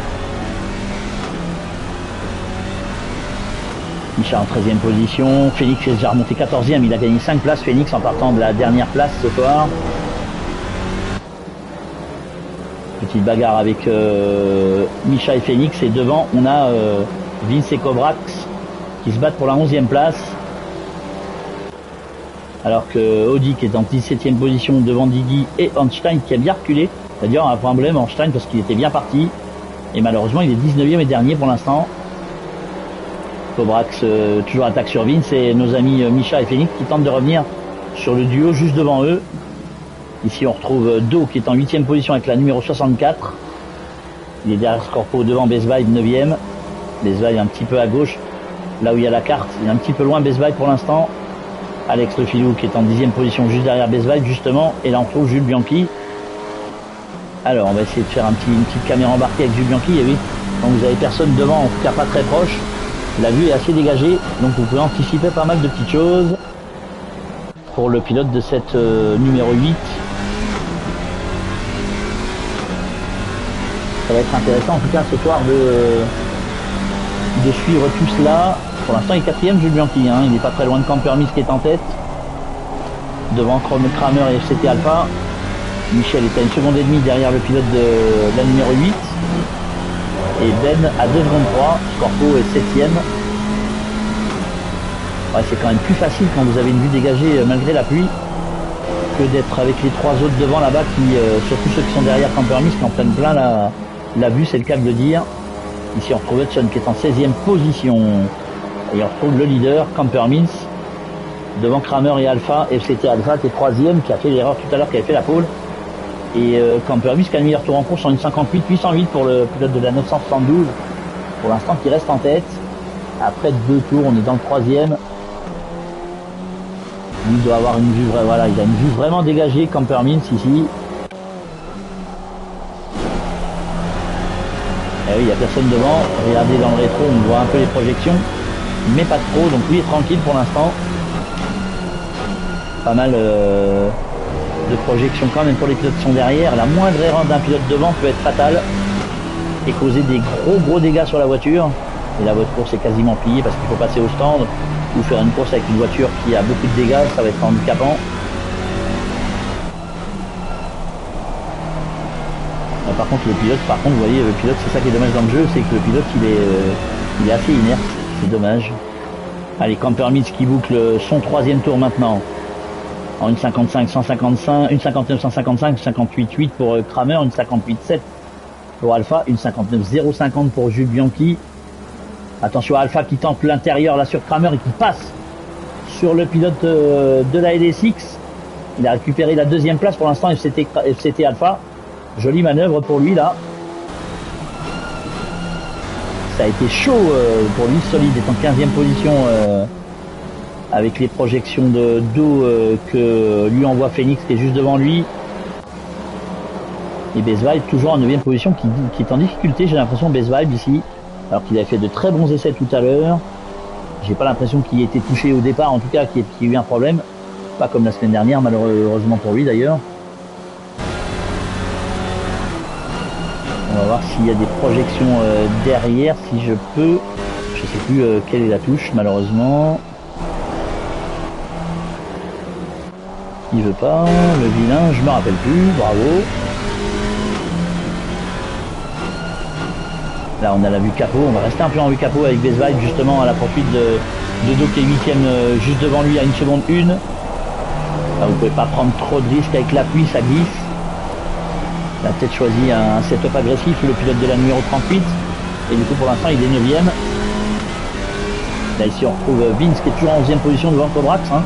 Micha en 13e position. Phoenix est déjà remonté 14e, il a gagné 5 places, Phoenix, en partant de la dernière place ce soir. Petite bagarre avec Micha et Phoenix, et devant on a Vince et Cobrax qui se battent pour la 11e place. Alors que Audi qui est en 17e position devant Didi, et Ornstein qui a bien reculé. C'est-à-dire un problème Ornstein parce qu'il était bien parti. Et malheureusement il est 19e et dernier pour l'instant. Cobrax toujours attaque sur Vince, et nos amis Micha et Phoenix qui tentent de revenir sur le duo juste devant eux. Ici on retrouve Do qui est en 8e position avec la numéro 64. Il est derrière Scorpo devant Besvibe 9e. Besvibe un petit peu à gauche, là où il y a la carte. Il est un petit peu loin Besvibe pour l'instant. Alex Le Filou qui est en 10e position juste derrière Besvibe justement. Et là on retrouve Jules Bianchi. Alors on va essayer de faire une petite caméra embarquée avec Jules Bianchi. Et oui, quand vous avez personne devant, en tout cas pas très proche, la vue est assez dégagée, donc vous pouvez anticiper pas mal de petites choses pour le pilote de cette numéro 8. Ça va être intéressant en tout cas ce soir de suivre tout cela. Pour l'instant il est 4e Jules Bianchi, hein. Il n'est pas très loin de Campermis qui est en tête. Devant Kramer et FCT Alpha. Michel est à 1 seconde et demie derrière le pilote de la numéro 8. Et Ben à 2 secondes 3. Scorpo est 7e. Ouais, c'est quand même plus facile quand vous avez une vue dégagée malgré la pluie que d'être avec les 3 autres devant là-bas qui, surtout ceux qui sont derrière Campermis, qui en prennent plein l'a vu, c'est le cas de le dire. Ici on retrouve Hudson qui est en 16e position. Et on retrouve le leader, Campermins, devant Kramer et Alpha. FCT Alpha qui est 3e, qui a fait l'erreur tout à l'heure, qui avait fait la pole. Et Campermins qui a le meilleur tour en course en 1,58,808 pour le pilote de la 972. Pour l'instant qui reste en tête. Après 2 tours, on est dans le 3e. Il doit avoir une vue, voilà, il a une vue vraiment dégagée, Campermins ici. Et oui, il n'y a personne devant. Regardez dans le rétro, on voit un peu les projections, mais pas trop. Donc lui est tranquille pour l'instant. Pas mal de projections quand même pour les pilotes qui sont derrière. La moindre erreur d'un pilote devant peut être fatale et causer des gros dégâts sur la voiture. Et là, votre course est quasiment pliée parce qu'il faut passer au stand ou faire une course avec une voiture qui a beaucoup de dégâts. Ça va être handicapant. Par contre, le pilote, vous voyez, le pilote, c'est ça qui est dommage dans le jeu, c'est que le pilote, il est assez inerte. C'est dommage. Allez, Campermins qui boucle son 3e tour maintenant. En 1,55, 155, 1,59, 155, 58,8 pour Kramer, 1,58,7 pour Alpha, 1,59, 0,50 pour Jules Bianchi. Attention à Alpha qui tente l'intérieur là sur Kramer et qui passe sur le pilote de la LSX. Il a récupéré la 2e place pour l'instant, FCT Alpha. Jolie manœuvre pour lui là. Ça a été chaud pour lui, solide, est en 15e position avec les projections d'eau que lui envoie Phoenix qui est juste devant lui. Et Best Vibe toujours en 9e position qui est en difficulté, j'ai l'impression, Best Vibe ici. Alors qu'il avait fait de très bons essais tout à l'heure. J'ai pas l'impression qu'il ait été touché au départ, en tout cas qu'il y ait eu un problème. Pas comme la semaine dernière, malheureusement pour lui d'ailleurs. On va voir s'il y a des projections derrière, si je peux. Je sais plus quelle est la touche, malheureusement. Il veut pas, le vilain, je me rappelle plus, bravo. Là on a la vue capot, on va rester un peu en vue capot avec Best Vibe justement à la poursuite de Do qui est 8e juste devant lui à 1 seconde 1. Là, vous pouvez pas prendre trop de risques avec l'appui, ça glisse. Il a peut-être choisi un setup agressif, le pilote de la numéro 38. Et du coup pour l'instant il est 9e. Là ici on retrouve Vince qui est toujours en 11e position devant Cobrax. Hein.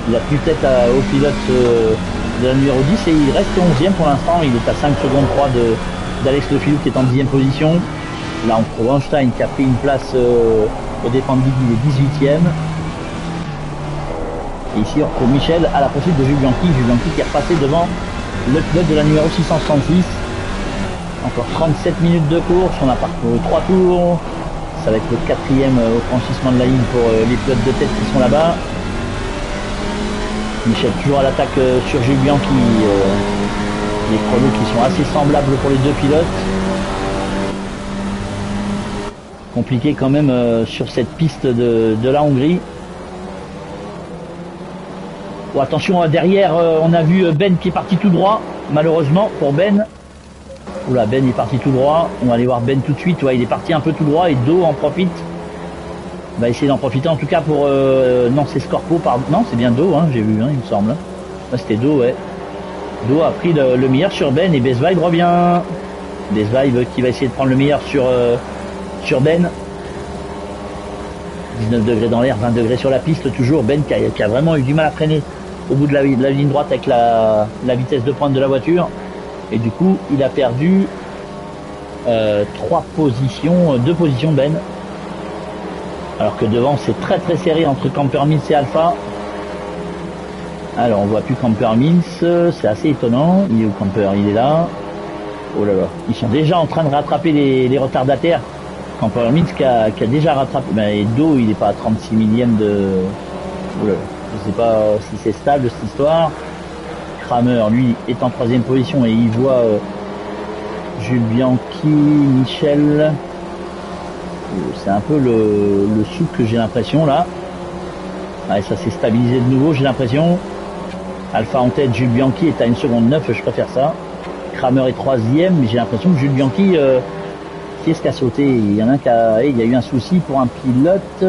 Il a plus tête au pilote de la numéro 10 et il reste 11e pour l'instant. Il est à 5 secondes 3 d'Alex Le Filou qui est en 10e position. Là on trouve Einstein qui a pris une place au dépend de Guigui, il est 18e. Et ici on retrouve Michel à la poursuite de Jules Bianchi. Jules Bianchi qui est repassé devant le pilote de la numéro 666. Encore 37 minutes de course, on a parcouru 3 tours. Ça va être le 4e au franchissement de la ligne pour les pilotes de tête qui sont là-bas. Michel toujours à l'attaque sur Jules Bianchi. Les chronos qui sont assez semblables pour les deux pilotes. Compliqué quand même sur cette piste de la Hongrie. Oh, attention, derrière on a vu Ben qui est parti tout droit, malheureusement pour Ben. Oula, Ben est parti tout droit, on va aller voir Ben tout de suite. Ouais, il est parti un peu tout droit et Do en profite. On va essayer d'en profiter en tout cas pour... non, c'est Scorpo, pardon. Non, c'est bien Do, hein, j'ai vu, hein, il me semble. Là, c'était Do, ouais. Do a pris le meilleur sur Ben et Best Vibe revient. Best Vibe qui va essayer de prendre le meilleur sur Ben. 19 degrés dans l'air, 20 degrés sur la piste toujours. Ben qui a vraiment eu du mal à freiner au bout de la ligne droite avec la vitesse de pointe de la voiture. Et du coup, il a perdu 2 positions Ben. Alors que devant, c'est très très serré entre Campermins et Alpha. Alors, on voit plus Campermins, c'est assez étonnant. Il est où Camper? Il est là. Oh là là. Ils sont déjà en train de rattraper les retardataires. Campermins qui a déjà rattrapé. Ben, Do, il n'est pas à 36 millièmes de... Oh là là. Je sais pas si c'est stable cette histoire. Kramer, lui, est en 3e position et il voit Jules Bianchi, Michel. C'est un peu le souk que j'ai l'impression là. Ouais, ça s'est stabilisé de nouveau, j'ai l'impression. Alpha en tête, Jules Bianchi est à 1 seconde 9, je préfère ça. Kramer est 3e, mais j'ai l'impression que Jules Bianchi, qui est-ce qui a sauté? Il y en a un il y a eu un souci pour un pilote.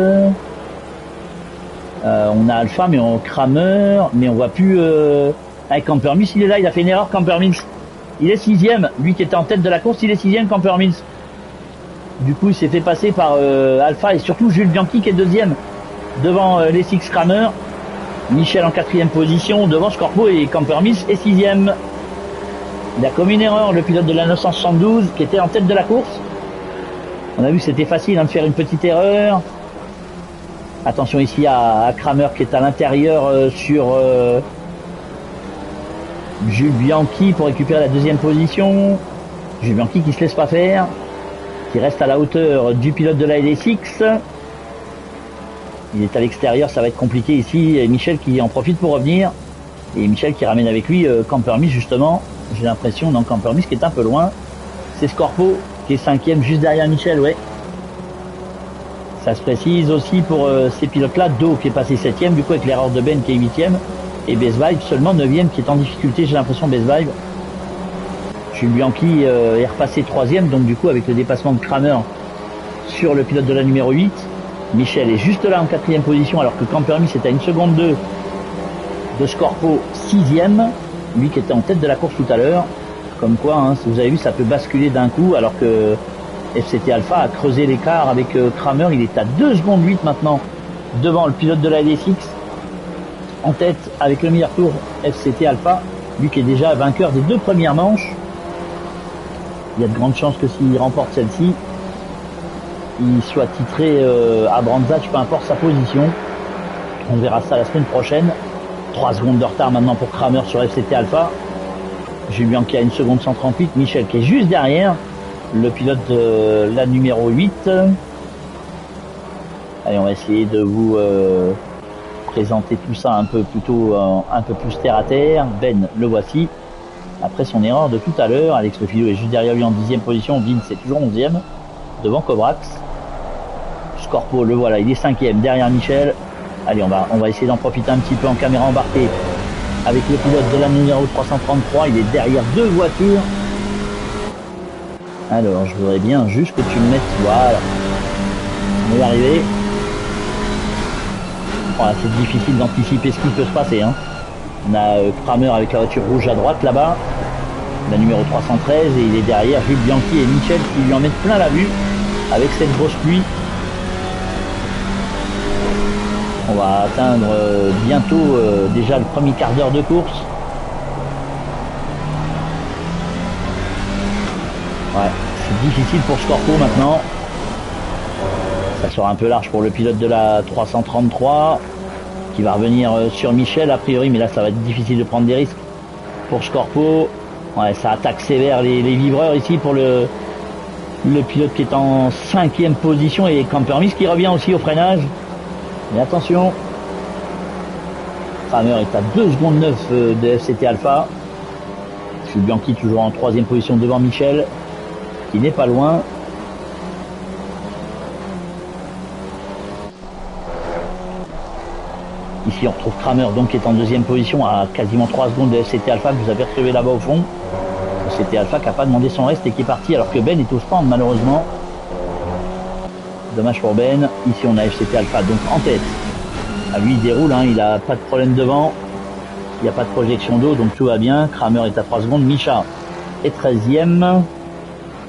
On a Alpha, mais on Kramer, mais on voit plus avec Campermins, il est là, il a fait une erreur Campermins. Il est 6e, lui qui était en tête de la course, il est 6e, Camper Mills. Du coup, il s'est fait passer par Alpha et surtout Jules Bianchi qui est 2e devant les Six Kramer. Michel en 4e position devant Scorpo et Camper Mills est 6e. Il a commis une erreur, le pilote de la 972 qui était en tête de la course. On a vu que c'était facile de faire une petite erreur. Attention ici à Kramer qui est à l'intérieur sur Jules Bianchi pour récupérer la 2e position. Jules Bianchi qui se laisse pas faire, qui reste à la hauteur du pilote de la LS6. Il est à l'extérieur, ça va être compliqué ici. Et Michel qui en profite pour revenir. Et Michel qui ramène avec lui Camper Mills justement. J'ai l'impression dans Camper Mills qui est un peu loin. C'est Scorpo qui est 5e juste derrière Michel, ouais. Ça se précise aussi pour ces pilotes-là. Do qui est passé 7e, du coup avec l'erreur de Ben qui est 8e. Et Best Vibe seulement 9e qui est en difficulté, j'ai l'impression, Best Vibe. Jules Bianchi est repassé 3e, donc du coup avec le dépassement de Kramer sur le pilote de la numéro 8. Michel est juste là en 4e position alors que Camper Mills est à 1 seconde 2 de Scorpo 6e, lui qui était en tête de la course tout à l'heure. Comme quoi, hein, vous avez vu, ça peut basculer d'un coup alors que FCT Alpha a creusé l'écart avec Kramer. Il est à 2 secondes 8 maintenant devant le pilote de la LS6. En tête avec le meilleur tour FCT Alpha, lui qui est déjà vainqueur des 2 premières manches. Il y a de grandes chances que s'il remporte celle-ci, il soit titré à Brandzach, peu importe sa position. On verra ça la semaine prochaine. 3 secondes de retard maintenant pour Kramer sur FCT Alpha. Jules Bianchi à 1 seconde 138. Michel qui est juste derrière le pilote de la numéro 8. Allez, on va essayer de vous présenter tout ça un peu plus terre à terre. Ben, le voici. Après son erreur de tout à l'heure, Alex Le Filio est juste derrière lui en 10e position. Vince est toujours 11e devant Cobrax. Scorpo, le voilà, il est 5e derrière Michel. Allez, on va essayer d'en profiter un petit peu en caméra embarquée avec le pilote de la numéro 333. Il est derrière 2 voitures. Alors, je voudrais bien juste que tu me mettes, voilà, on va y arriver. Voilà, c'est difficile d'anticiper ce qui peut se passer, hein. On a Kramer avec la voiture rouge à droite là-bas, la numéro 313, et il est derrière Jules Bianchi et Michel qui lui en mettent plein la vue avec cette grosse pluie. On va atteindre bientôt déjà le premier quart d'heure de course. Ouais, c'est difficile pour Scorpo maintenant. Ça sera un peu large pour le pilote de la 333 qui va revenir sur Michel a priori, mais là ça va être difficile de prendre des risques pour Scorpo. Ouais, ça attaque sévère les vibreurs ici pour le pilote qui est en 5e position et Camper Mills qui revient aussi au freinage. Mais attention, Kramer est à 2 secondes 9 de FCT Alpha. Jules Bianchi toujours en 3e position devant Michel, qui n'est pas loin. Ici on retrouve Kramer donc qui est en 2e position à quasiment 3 secondes de FCT Alpha que vous avez retrouvé là-bas au fond. FCT Alpha qui n'a pas demandé son reste et qui est parti alors que Ben est au stand malheureusement. Dommage pour Ben. Ici on a FCT Alpha donc en tête. Ah, lui il déroule, hein, il a pas de problème devant. Il n'y a pas de projection d'eau donc tout va bien. Kramer est à 3 secondes. Micha est 13e.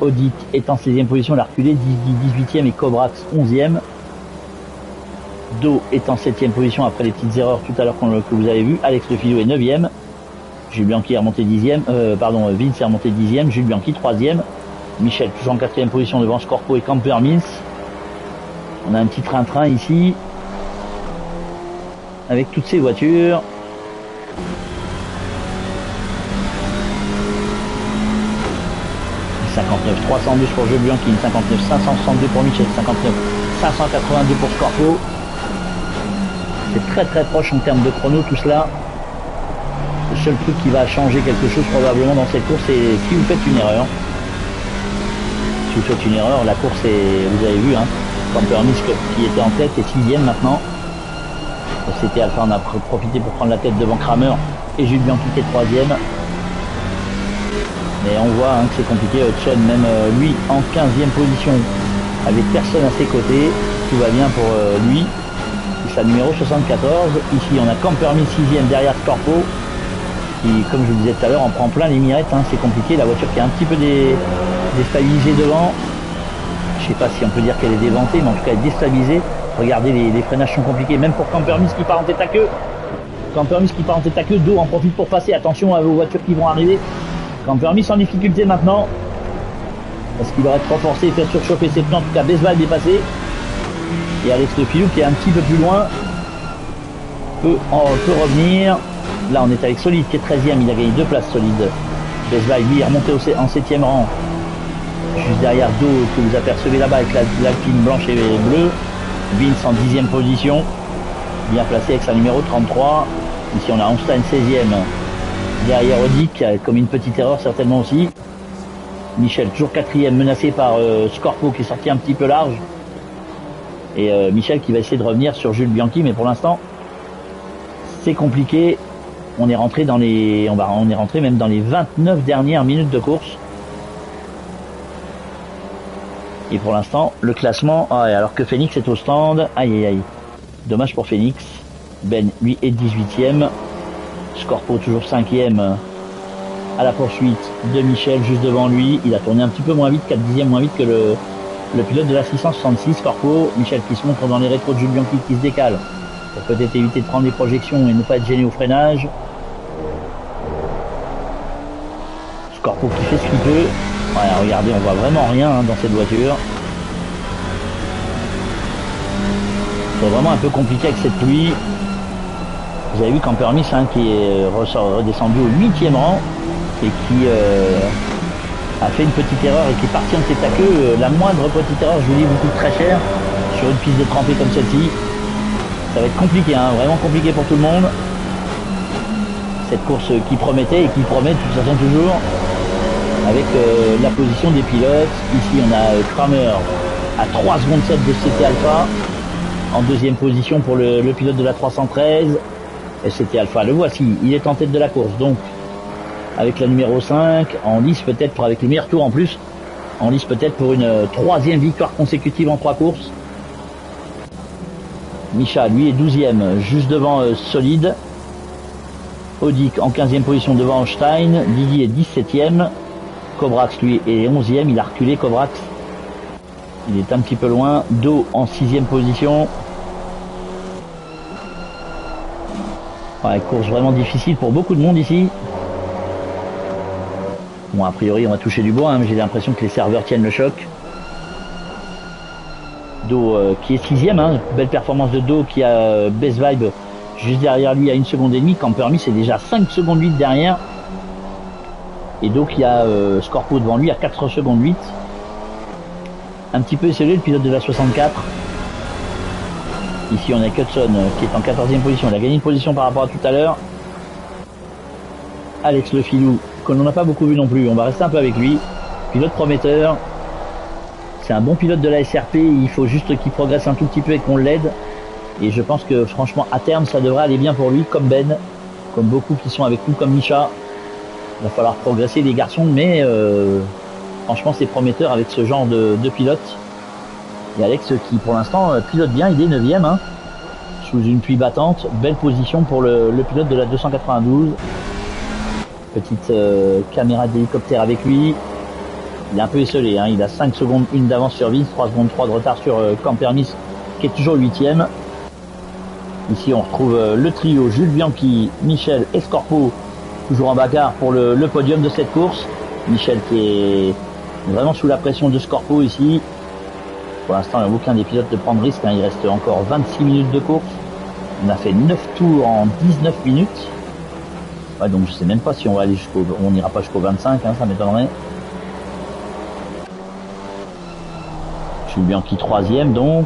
Audit est en 16e position, il a reculé. 18e et Cobrax 11e. Do est en 7e position après les petites erreurs tout à l'heure que vous avez vu. Alex Le Filio est 9e. Jules Bianchi est remonté 10e. Vince est remonté 10e. Jules Bianchi 3e. Michel toujours en 4e position devant Scorpo et Camper Mills. On a un petit train-train ici avec toutes ces voitures. « 59 312 pour Jules Bianchi, 59 562 pour Michel, 59 582 pour Scorpo. » C'est très très proche en termes de chrono tout cela. Le seul truc qui va changer quelque chose probablement dans cette course, c'est si vous faites une erreur. Si vous faites une erreur, la course est, vous avez vu, hein, Camper Mills qui était en tête est 6e maintenant. C'était Alpha, on a profité pour prendre la tête devant Kramer et Jules Bianchi qui est 3e. Mais on voit, hein, que c'est compliqué. Hudson même lui en 15e position avec personne à ses côtés. Tout va bien pour lui. C'est sa numéro 74. Ici on a Camper Mills 6e derrière Scorpo. qui, comme je vous disais tout à l'heure, en prend plein les mirettes, hein, c'est compliqué. La voiture qui est un petit peu déstabilisée devant. Je sais pas si on peut dire qu'elle est déventée, mais en tout cas elle est déstabilisée. Regardez, les freinages sont compliqués, même pour Campermis qui part en tête à queue. Campermis qui part en tête à queue, Do en profite pour passer. Attention aux voitures qui vont arriver. Campermis en difficulté maintenant. Parce qu'il va être renforcé et faire surchauffer ses pneus. En tout cas, Besval est passé. Et Alex Le Filou qui est un petit peu plus loin peut revenir. Là, on est avec Solide qui est 13e. Il a gagné 2 places, Solide. Besval, lui, est remonté en 7e rang. Juste derrière Do que vous apercevez là-bas avec l'Alpine blanche et bleue. Vince en 10e position. Bien placé avec sa numéro 33. Ici, on a Einstein 16e. Derrière Audi qui a commis une petite erreur certainement aussi. Michel toujours 4e, menacé par Scorpo qui est sorti un petit peu large. Et Michel qui va essayer de revenir sur Jules Bianchi, mais pour l'instant c'est compliqué. On est rentré dans les, on est rentré même dans les 29 dernières minutes de course. Et pour l'instant le classement, alors que Phoenix est au stand, aïe aïe aïe. Dommage pour Phoenix. Ben lui est 18e. Scorpo toujours 5e. À la poursuite de Michel juste devant lui. Il a tourné un petit peu moins vite, 4 dixièmes moins vite que le pilote de la 666, Corpo. Michel qui se montre dans les rétros de Jules Bianchi qui se décale pour peut-être éviter de prendre les projections et ne pas être gêné au freinage. Corpo qui fait ce qu'il peut. Voilà, regardez, on voit vraiment rien dans cette voiture. C'est vraiment un peu compliqué avec cette pluie. Vous avez vu Campermis qui est redescendu au 8e rang et qui a fait une petite erreur et qui est parti en tête à queue. La moindre petite erreur, je vous dis, vous coûte très cher sur une piste de trempée comme celle-ci. Ça va être compliqué, hein, vraiment compliqué pour tout le monde. Cette course qui promettait et qui promet de toute façon toujours, avec la position des pilotes. Ici on a Kramer à 3 secondes 7 de CT Alpha, en deuxième position pour le pilote de la 313. Et CT Alpha, le voici, il est en tête de la course, donc avec la numéro 5, en lice peut-être, avec le meilleur tour en plus, en lice peut-être pour une 3e victoire consécutive en 3 courses. Micha, lui, est 12e, juste devant Solide. Odic en 15e position devant Einstein. Didi est 17e. Cobrax, lui, est 11e. Il a reculé, Cobrax. Il est un petit peu loin. Do en 6e position. Ouais, course vraiment difficile pour beaucoup de monde ici. Bon, a priori, on va toucher du bois, hein, mais j'ai l'impression que les serveurs tiennent le choc. Do qui est 6e, hein, belle performance de Do qui a Best Vibe juste derrière lui à 1 seconde et demie. Campermis c'est déjà 5 secondes 8 derrière. Et Do qui a Scorpo devant lui à 4 secondes 8. Un petit peu esselé le pilote de la 64. Ici on a Cutson qui est en 14e position. Il a gagné une position par rapport à tout à l'heure. Alex Le Filou, que l'on n'a pas beaucoup vu non plus. On va rester un peu avec lui. Pilote prometteur. C'est un bon pilote de la SRP, il faut juste qu'il progresse un tout petit peu et qu'on l'aide. Et je pense que franchement à terme ça devrait aller bien pour lui, comme Ben, comme beaucoup qui sont avec nous, comme Micha. Il va falloir progresser les garçons, mais franchement c'est prometteur avec ce genre de pilote. Et Alex qui pour l'instant pilote bien, il est 9e, hein, sous une pluie battante. Belle position pour le pilote de la 292. Petite caméra d'hélicoptère avec lui. Il est un peu esselé, hein. Il a 5 secondes 1 d'avance sur Vince, 3 secondes 3 de retard sur Campermis qui est toujours 8e. Ici on retrouve le trio Jules Bianchi, Michel et Scorpo toujours en bagarre pour le podium de cette course. Michel qui est vraiment sous la pression de Scorpo ici. Pour l'instant il n'y a aucun des pilotes de prendre risque, hein. Il reste encore 26 minutes de course. On a fait 9 tours en 19 minutes. Ouais, donc je sais même pas si on va aller on n'ira pas jusqu'au 25, hein, ça m'étonnerait. Jules Bianchi 3e donc,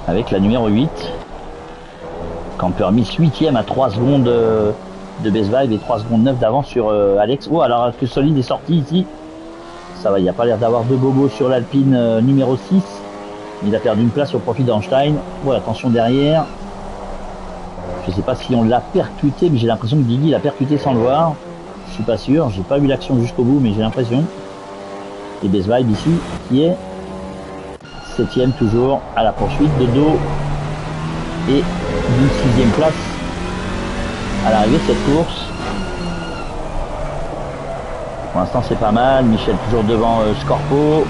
avec la numéro 8. Campermis 8e à 3 secondes de Best Vibe et 3 secondes 9 d'avance sur Alex. Oh, alors que Solide est sorti ici, ça va, il n'y a pas l'air d'avoir de bobos sur l'Alpine numéro 6. Il a perdu une place au profit d'Einstein. Oh, attention derrière. Je sais pas si on l'a percuté, mais j'ai l'impression que Didi l'a percuté sans le voir. Je suis pas sûr, j'ai pas vu l'action jusqu'au bout, mais j'ai l'impression. Et Best Vibe ici qui est 7e toujours à la poursuite de Do et d'une 6e place à l'arrivée de cette course. Pour l'instant c'est pas mal, Michel toujours devant Scorpo,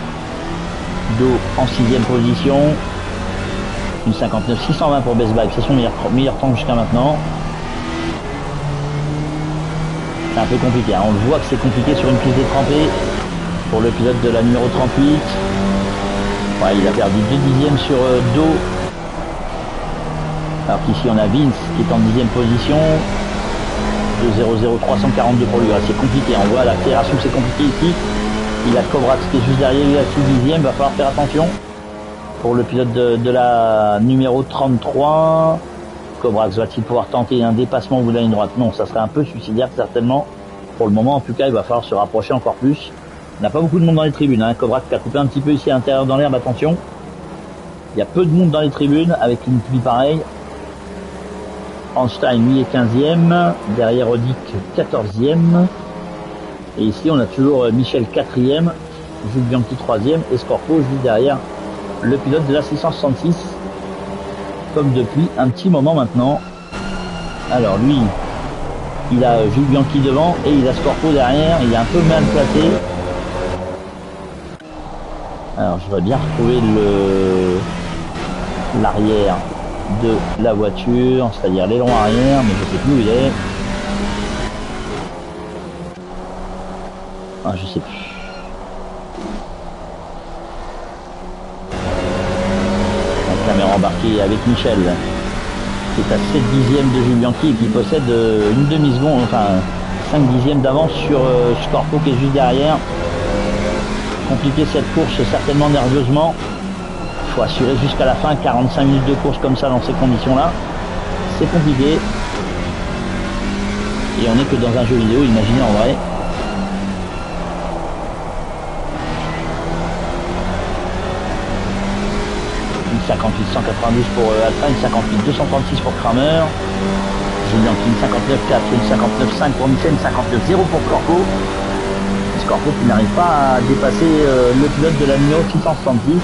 Do en 6ème position, une 59 620 pour Best Bike, c'est son meilleur temps jusqu'à maintenant. C'est un peu compliqué, hein. On le voit que c'est compliqué sur une piste détrempée pour le pilote de la numéro 38. Ouais, il a perdu 2 dixièmes sur Do. Alors qu'ici on a Vince qui est en 10ème position. 2.00 342 pour lui. Ouais, c'est compliqué, on voit l'accélération, c'est compliqué ici. Il a Cobrax qui est juste derrière, il a 6 dixièmes, va falloir faire attention. Pour le pilote de la numéro 33. Cobrax va-t-il pouvoir tenter un dépassement au bout de la ligne droite? Non, ça serait un peu suicidaire certainement. Pour le moment, en tout cas, il va falloir se rapprocher encore plus. Il n'y a pas beaucoup de monde dans les tribunes, hein. Cobrax qui a coupé un petit peu ici à l'intérieur dans l'herbe, attention. Il y a peu de monde dans les tribunes avec une pluie pareille. Einstein, lui, est 15e. Derrière Odic, 14e. Et ici, on a toujours Michel 4e. Jules Bianchi 3e. Et Scorpo juste derrière le pilote de la 666. Comme depuis un petit moment maintenant. Alors lui, il a Jules Bianchi devant et il a Scorpo derrière. Il est un peu mal placé. Alors je vais bien retrouver l'arrière de la voiture, c'est-à-dire l'aileron arrière, mais je sais plus où il est. Ah, je sais plus. La caméra embarquée avec Michel, qui est à 7 dixièmes de Jules Bianchi et qui possède une demi-seconde, enfin 5 dixièmes d'avance sur Scorpo qui est juste derrière. Compliqué cette course, certainement nerveusement. Il faut assurer jusqu'à la fin, 45 minutes de course comme ça dans ces conditions-là. C'est compliqué. Et on n'est que dans un jeu vidéo, imaginez en vrai. Une 58 192 pour Alpha, une 58 236 pour Kramer. Julien qui une 59 4, une 59 5 pour Michel, une 59 0 pour Scorpo. Scorpo qui n'arrive pas à dépasser le pilote de la numéro 670.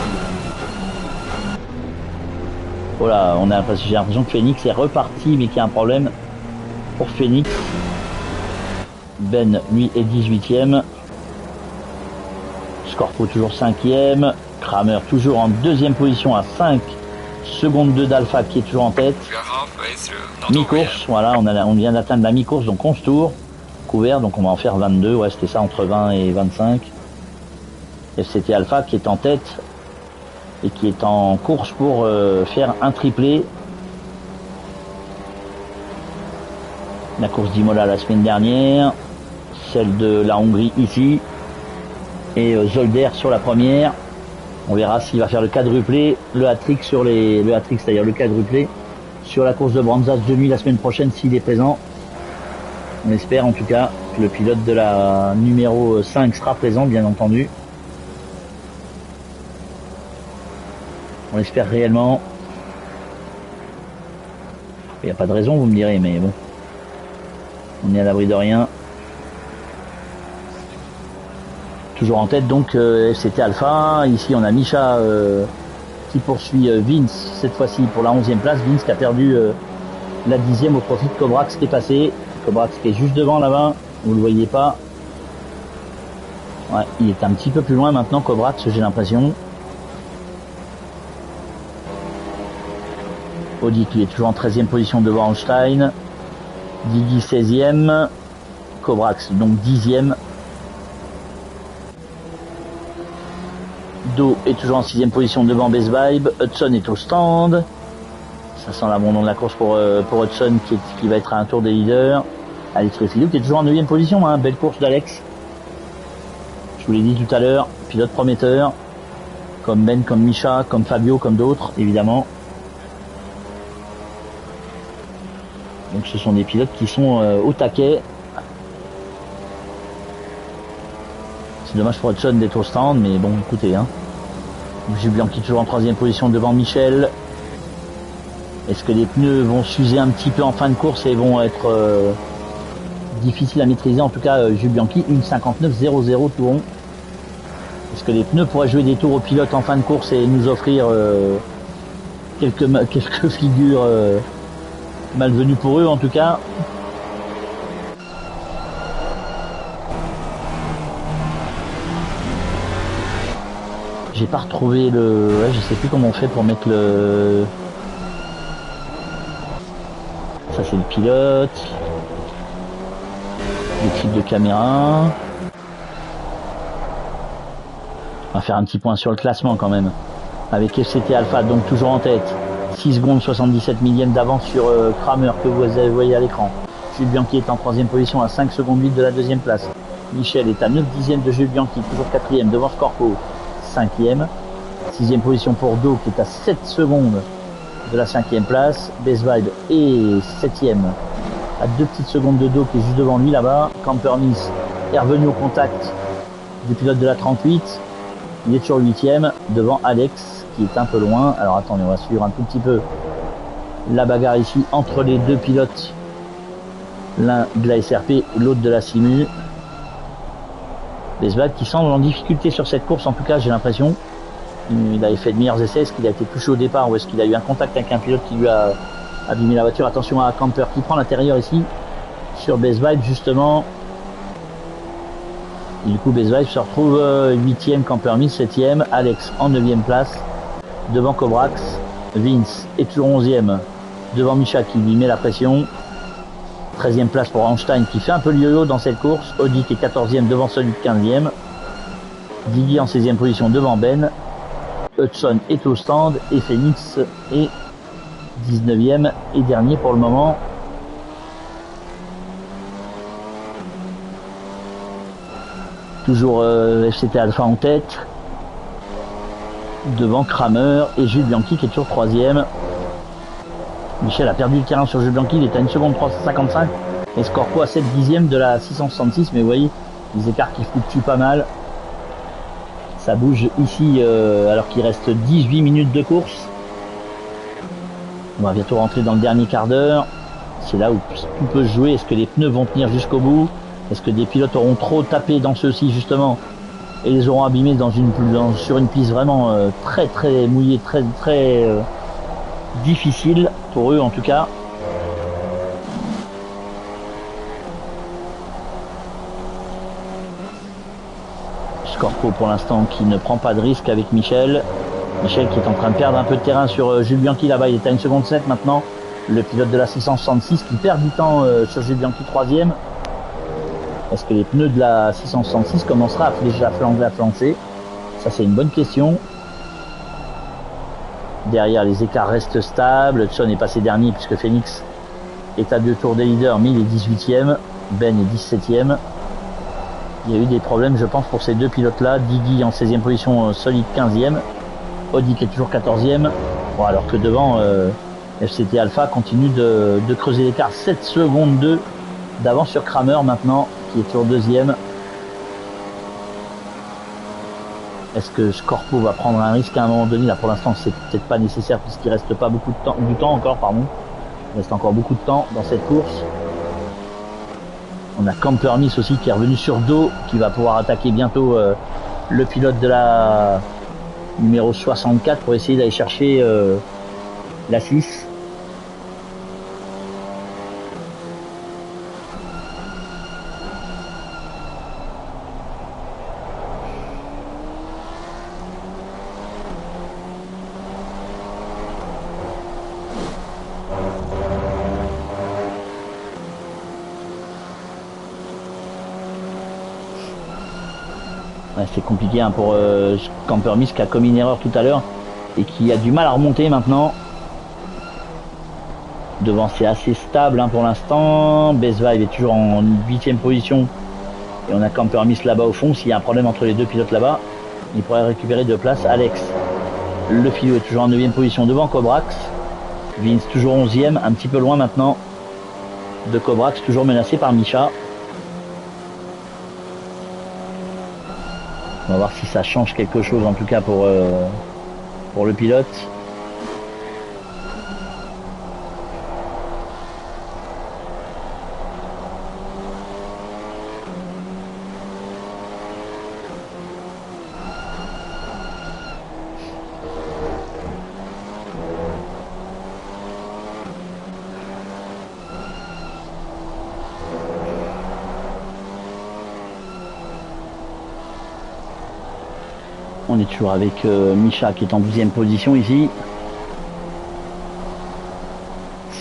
Voilà, j'ai l'impression que Phoenix est reparti, mais qu'il y a un problème pour Phoenix. Ben, lui, est 18e. Scorpo toujours 5e. Kramer toujours en 2e position à 5 secondes 2 d'Alpha qui est toujours en tête. Mi-course, voilà, on vient d'atteindre la mi-course, donc 11 tours. Couvert, donc on va en faire 22, ouais c'était ça, entre 20 et 25. Et c'était Alpha qui est en tête et qui est en course pour faire un triplé. La course d'Imola la semaine dernière, celle de la Hongrie ici, et Zolder sur la première. On verra s'il va faire le quadruplé, le hat-trick sur le hat-trick, c'est-à-dire le quadruplé sur la course de Branzas de nuit la semaine prochaine s'il est présent. On espère en tout cas que le pilote de la numéro 5 sera présent, bien entendu. On espère réellement. Il n'y a pas de raison, vous me direz, mais bon. On est à l'abri de rien. Toujours en tête, donc c'était Alpha. Ici, on a Misha qui poursuit Vince, cette fois-ci pour la 11e place. Vince qui a perdu la 10e au profit de Cobrax qui est passé. Cobrax qui est juste devant là-bas, vous le voyez pas. Ouais, il est un petit peu plus loin maintenant, Cobrax, j'ai l'impression. Audi qui est toujours en 13e position devant Einstein. Didi 16e. Cobrax donc 10e. Do est toujours en 6e position devant Best Vibe. Hudson est au stand. Ça sent l'abandon de la course pour Hudson qui va être à un tour des leaders. Alex Refilou qui est toujours en 9e position, hein. Belle course d'Alex. Je vous l'ai dit tout à l'heure, pilote prometteur. Comme Ben, comme Misha, comme Fabio, comme d'autres, évidemment. Donc ce sont des pilotes qui sont au taquet. C'est dommage pour Hudson d'être au stand, mais bon, écoutez, hein. Julien qui est toujours en 3e position devant Michel. Est-ce que les pneus vont s'user un petit peu en fin de course et vont être difficiles à maîtriser? En tout cas, Jules Bianchi, une 59.00 tout rond. Est-ce que les pneus pourraient jouer des tours au pilote en fin de course et nous offrir quelques figures malvenues pour eux en tout cas? J'ai pas retrouvé le... Ouais, je sais plus comment on fait pour mettre le... Ça c'est le pilote. Les types de caméra. On va faire un petit point sur le classement quand même. Avec FCT Alpha, donc toujours en tête. 6 secondes 77 millièmes d'avance sur Kramer que vous voyez à l'écran. Jules Bianchi est en 3ème position à 5 secondes 8 de la 2ème place. Michel est à 9 dixièmes de Jules Bianchi, toujours 4ème devant Scorpo, 5ème. 6ème position pour Do qui est à 7 secondes de la 5ème place. Best Vibe est 7ème à 2 petites secondes de Do qui est juste devant lui là-bas. Camper Nice est revenu au contact du pilote de la 38. Il est toujours 8ème devant Alex qui est un peu loin. Alors attendez, on va suivre un tout petit peu la bagarre ici entre les deux pilotes. L'un de la SRP, l'autre de la Simu. Besbad qui semble en difficulté sur cette course, en tout cas j'ai l'impression. Il avait fait de meilleurs essais. Est-ce qu'il a été touché au départ ou est-ce qu'il a eu un contact avec un pilote qui lui a abîmé la voiture? Attention à Camper qui prend l'intérieur ici sur Besbad justement. Et du coup Besbad se retrouve 8ème, Camper 7ème, Alex en 9ème place devant Cobrax. Vince est toujours 11ème devant Micha qui lui met la pression. 13ème place pour Einstein qui fait un peu le yo-yo dans cette course. Audi qui est 14ème devant celui de 15ème. Diggy en 16ème position devant Ben. Hudson est au stand et Phoenix est 19ème et dernier pour le moment. Toujours FCT Alpha en tête. Devant Kramer et Jules Bianchi qui est toujours 3ème. Michel a perdu le terrain sur Jules Bianchi, il est à 1 seconde 355 et Scorpo à 7 dixièmes de la 666, mais vous voyez les écarts qui fluctuent pas mal. Ça bouge ici alors qu'il reste 18 minutes de course. On va bientôt rentrer dans le dernier quart d'heure. C'est là où tout peut se jouer. Est-ce que les pneus vont tenir jusqu'au bout? Est-ce que des pilotes auront trop tapé dans ceux-ci justement et les auront abîmés sur une piste vraiment très très mouillée, très difficile pour eux en tout cas. Scorpo pour l'instant qui ne prend pas de risque avec Michel. Michel qui est en train de perdre un peu de terrain sur Jules Bianchi là-bas, il est à 1 seconde 7 maintenant. Le pilote de la 666 qui perd du temps sur Jules Bianchi 3ème. Est-ce que les pneus de la 666 commencera à flancher? Ça c'est une bonne question. Derrière les écarts restent stables. Hudson est passé dernier puisque Phoenix est à 2 tours des leaders, mais il est 18ème. Ben est 17ème. Il y a eu des problèmes je pense pour ces deux pilotes là. Diggy en 16ème position, solide 15ème. Audi qui est toujours 14ème. Bon, alors que devant FCT Alpha continue de creuser l'écart. 7 secondes 2 d'avance sur Kramer maintenant qui est toujours 2ème. Est-ce que Scorpo va prendre un risque à un moment donné? Là pour l'instant c'est peut-être pas nécessaire puisqu'il reste pas beaucoup de temps, il reste encore beaucoup de temps dans cette course. On a Camper Nice aussi qui est revenu sur dos, qui va pouvoir attaquer bientôt le pilote de la numéro 64 pour essayer d'aller chercher la 6. Ouais, c'est compliqué hein, pour Camper Miss qui a commis une erreur tout à l'heure et qui a du mal à remonter maintenant. Devant c'est assez stable hein, pour l'instant. Best Vibe est toujours en 8ème position et on a Camper Miss là-bas au fond. S'il y a un problème entre les deux pilotes là-bas, il pourrait récupérer 2 places. Alex Le Filou est toujours en 9ème position devant Cobrax. Vince toujours 11ème, un petit peu loin maintenant de Cobrax, toujours menacé par Micha. On va voir si ça change quelque chose en tout cas pour le pilote. On est toujours avec Misha qui est en 12e position ici.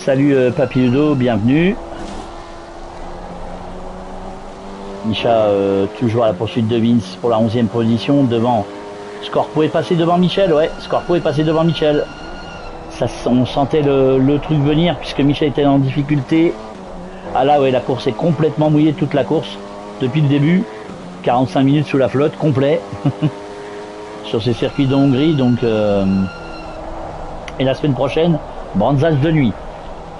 Salut Papy Ludo, bienvenue. Misha toujours à la poursuite de Vince pour la 11e position. Devant, Scorpo est passé devant Michel. Ouais, Scorpo est passé devant Michel. Ça, on sentait le truc venir puisque Michel était en difficulté. Ah là, ouais, la course est complètement mouillée toute la course depuis le début. 45 minutes sous la flotte, complet. Sur ces circuits de Hongrie. Donc, et la semaine prochaine, Brands Hatch de nuit.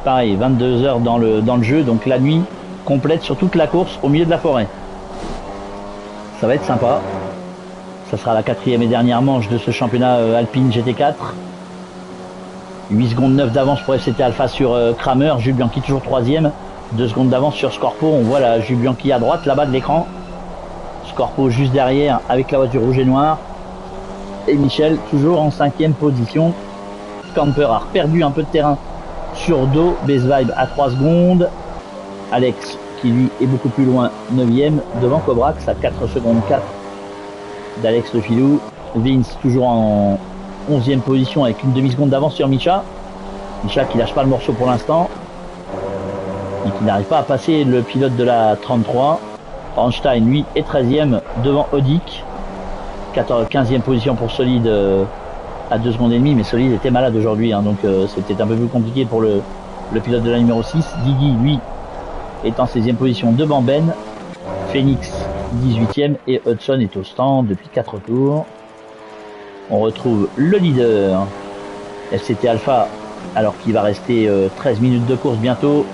Pareil, 22 heures dans le jeu. Donc la nuit complète sur toute la course au milieu de la forêt. Ça va être sympa. Ça sera la 4e et dernière manche de ce championnat Alpine GT4. 8 secondes 9 d'avance pour FCT Alpha sur Kramer. Jules Bianchi toujours 3e. 2 secondes d'avance sur Scorpo. On voit la Jules Bianchi à droite là-bas de l'écran. Scorpo juste derrière avec la voiture rouge et noire. Et Michel toujours en 5e position. Camper a perdu un peu de terrain sur Do. Best Vibe à 3 secondes. Alex qui lui est beaucoup plus loin, 9e. Devant Cobrax à 4 secondes 4 d'Alex Le Filou. Vince toujours en 11e position avec une demi-seconde d'avance sur Misha. Misha qui lâche pas le morceau pour l'instant. Et qui n'arrive pas à passer le pilote de la 33. Einstein lui est 13e devant Odik. 15e position pour Solide à 2 secondes et demie, mais Solide était malade aujourd'hui, hein, donc c'était un peu plus compliqué pour le pilote de la numéro 6. Diggy lui est en 16e position devant Ben. Phoenix 18e et Hudson est au stand depuis 4 tours. On retrouve le leader FCT Alpha alors qu'il va rester 13 minutes de course bientôt.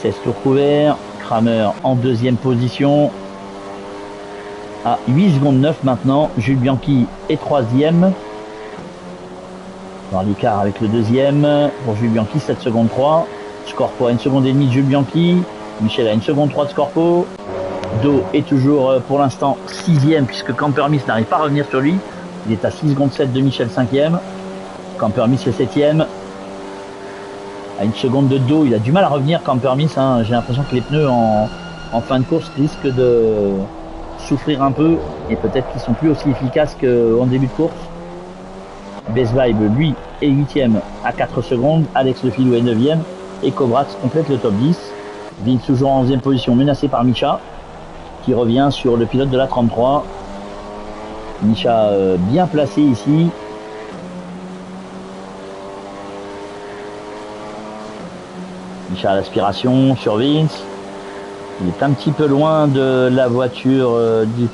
16 tours couverts. Kramer en 2e position à 8 secondes 9 maintenant. Jules Bianchi est 3e. Voir l'écart avec le 2e. Pour Jules Bianchi, 7 secondes 3. Scorpo a 1 seconde et demie de Jules Bianchi. Michel a 1 seconde 3 de Scorpo. Do est toujours pour l'instant 6e puisque Campermis n'arrive pas à revenir sur lui. Il est à 6 secondes 7 de Michel 5e. Campermis est 7e. À 1 seconde de Do, il a du mal à revenir Campermis. Hein. J'ai l'impression que les pneus en fin de course risquent de souffrir un peu et peut-être qu'ils sont plus aussi efficaces qu'en début de course. Best Vibe lui est 8e à 4 secondes. Alex Le Filou est 9e et Cobrax complète le top 10. Vince toujours en 11e position menacé par Misha qui revient sur le pilote de la 33. Misha bien placé ici. Misha à l'aspiration sur Vince. Il est un petit peu loin de la voiture du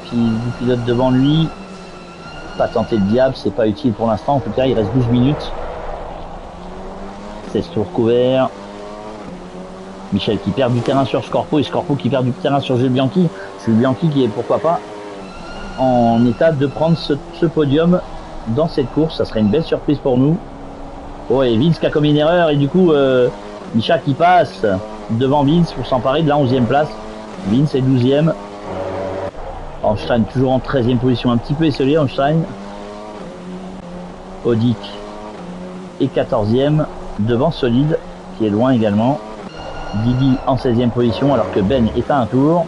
pilote devant lui. Pas tenter le diable, c'est pas utile pour l'instant. En tout cas, il reste 12 minutes. 16 tours couverts. Michel qui perd du terrain sur Scorpo et Scorpo qui perd du terrain sur Jules Bianchi. Jules Bianchi qui est pourquoi pas en état de prendre ce podium dans cette course. Ça serait une belle surprise pour nous. Oh, et Vince qui a commis une erreur et du coup Misha qui passe devant Vince pour s'emparer de la 11e place. Vince est 12e. Einstein toujours en 13e position, un petit peu esselé Einstein. Odik est 14e devant Solide qui est loin également. Didi en 16e position alors que Ben est à un tour.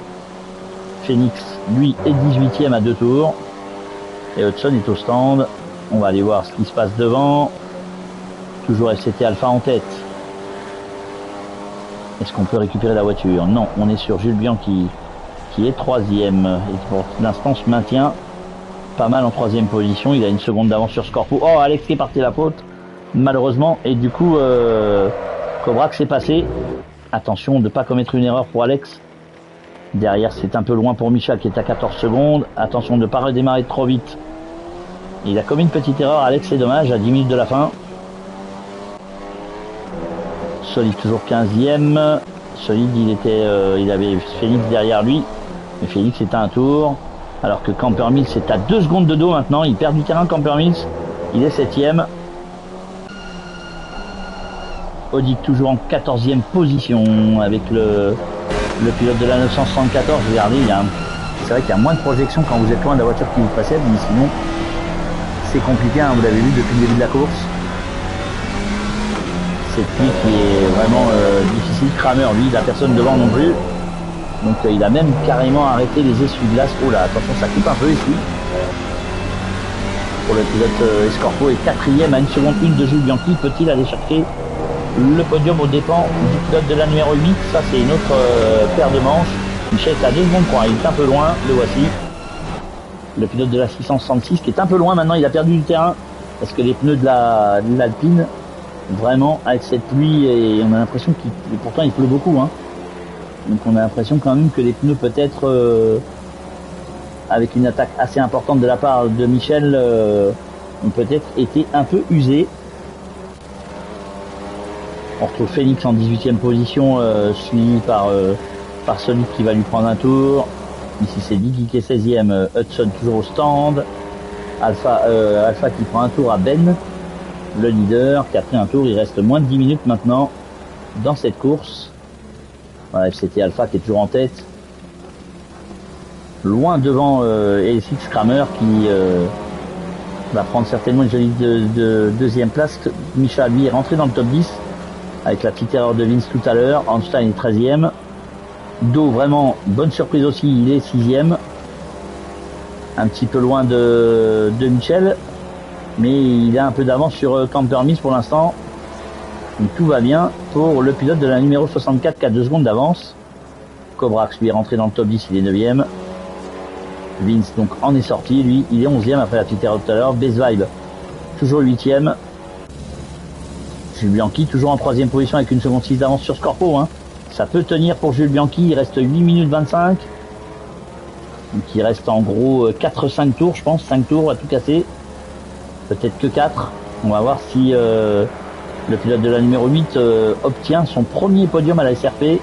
Phoenix lui est 18e à 2 tours. Et Hudson est au stand. On va aller voir ce qui se passe devant. Toujours FCT Alpha en tête. Est-ce qu'on peut récupérer la voiture? Non, on est sur Jules Bianchi qui est 3e et qui pour l'instant se maintient pas mal en 3e position. Il a 1 seconde d'avance sur Scorpo. Oh, Alex qui est parti la faute malheureusement et du coup Cobrax s'est passé. Attention de ne pas commettre une erreur pour Alex. Derrière c'est un peu loin pour Michel qui est à 14 secondes. Attention de ne pas redémarrer trop vite. Il a commis une petite erreur Alex, c'est dommage, à 10 minutes de la fin. Solide toujours 15e. Solide il avait Félix derrière lui. Mais Félix est à un tour. Alors que Campermis est à 2 secondes de dos maintenant. Il perd du terrain Campermis. Il est 7e. Odik toujours en 14e position avec le pilote de la 974. Regardez, c'est vrai qu'il y a moins de projection quand vous êtes loin de la voiture qui vous précède, mais sinon c'est compliqué, hein, vous l'avez vu depuis le début de la course. Cette pluie qui est vraiment difficile. Kramer, lui, il n'a personne devant non plus. Donc il a même carrément arrêté les essuie-glaces. Oh là, attention, ça coupe un peu ici. pour le pilote Escorpo est quatrième à 1 seconde 1 de Jules Bianchi. Peut-il aller chercher le podium aux dépens du pilote de la numéro 8? Ça c'est une autre paire de manches. Michel est à 2 secondes 3, il est un peu loin, le voici. Le pilote de la 666 qui est un peu loin maintenant, il a perdu du terrain parce que les pneus de l'Alpine, vraiment avec cette pluie, et on a l'impression pourtant il pleut beaucoup, hein. Donc on a l'impression quand même que les pneus peut-être avec une attaque assez importante de la part de Michel ont peut-être été un peu usés. On retrouve Phoenix en 18e position, suivi par celui qui va lui prendre un tour. Ici c'est Diggy qui est 16e, Hudson toujours au stand. Alpha qui prend un tour à Ben, le leader, qui a pris un tour. Il reste moins de 10 minutes maintenant dans cette course. Voilà, c'était Alpha qui est toujours en tête. Loin devant LSX Kramer qui va prendre certainement une jolie deuxième place. Micha lui est rentré dans le top 10 avec la petite erreur de Vince tout à l'heure. Einstein est 13e. Do, vraiment bonne surprise aussi, il est 6e. Un petit peu loin de Michel, mais il a un peu d'avance sur Camper Miss pour l'instant. Donc tout va bien pour le pilote de la numéro 64 qui a 2 secondes d'avance. Cobrax lui est rentré dans le top 10, il est 9e. Vince donc en est sorti, lui il est 11e après la petite erreur tout à l'heure. Best Vibe toujours 8e. Jules Bianchi toujours en 3e position avec 1 seconde 6 d'avance sur Scorpo, hein. Ça peut tenir pour Jules Bianchi, il reste 8 minutes 25. Donc il reste en gros 4-5 tours, je pense, 5 tours à tout casser. Peut-être que 4. On va voir si le pilote de la numéro 8 obtient son premier podium à la SRP.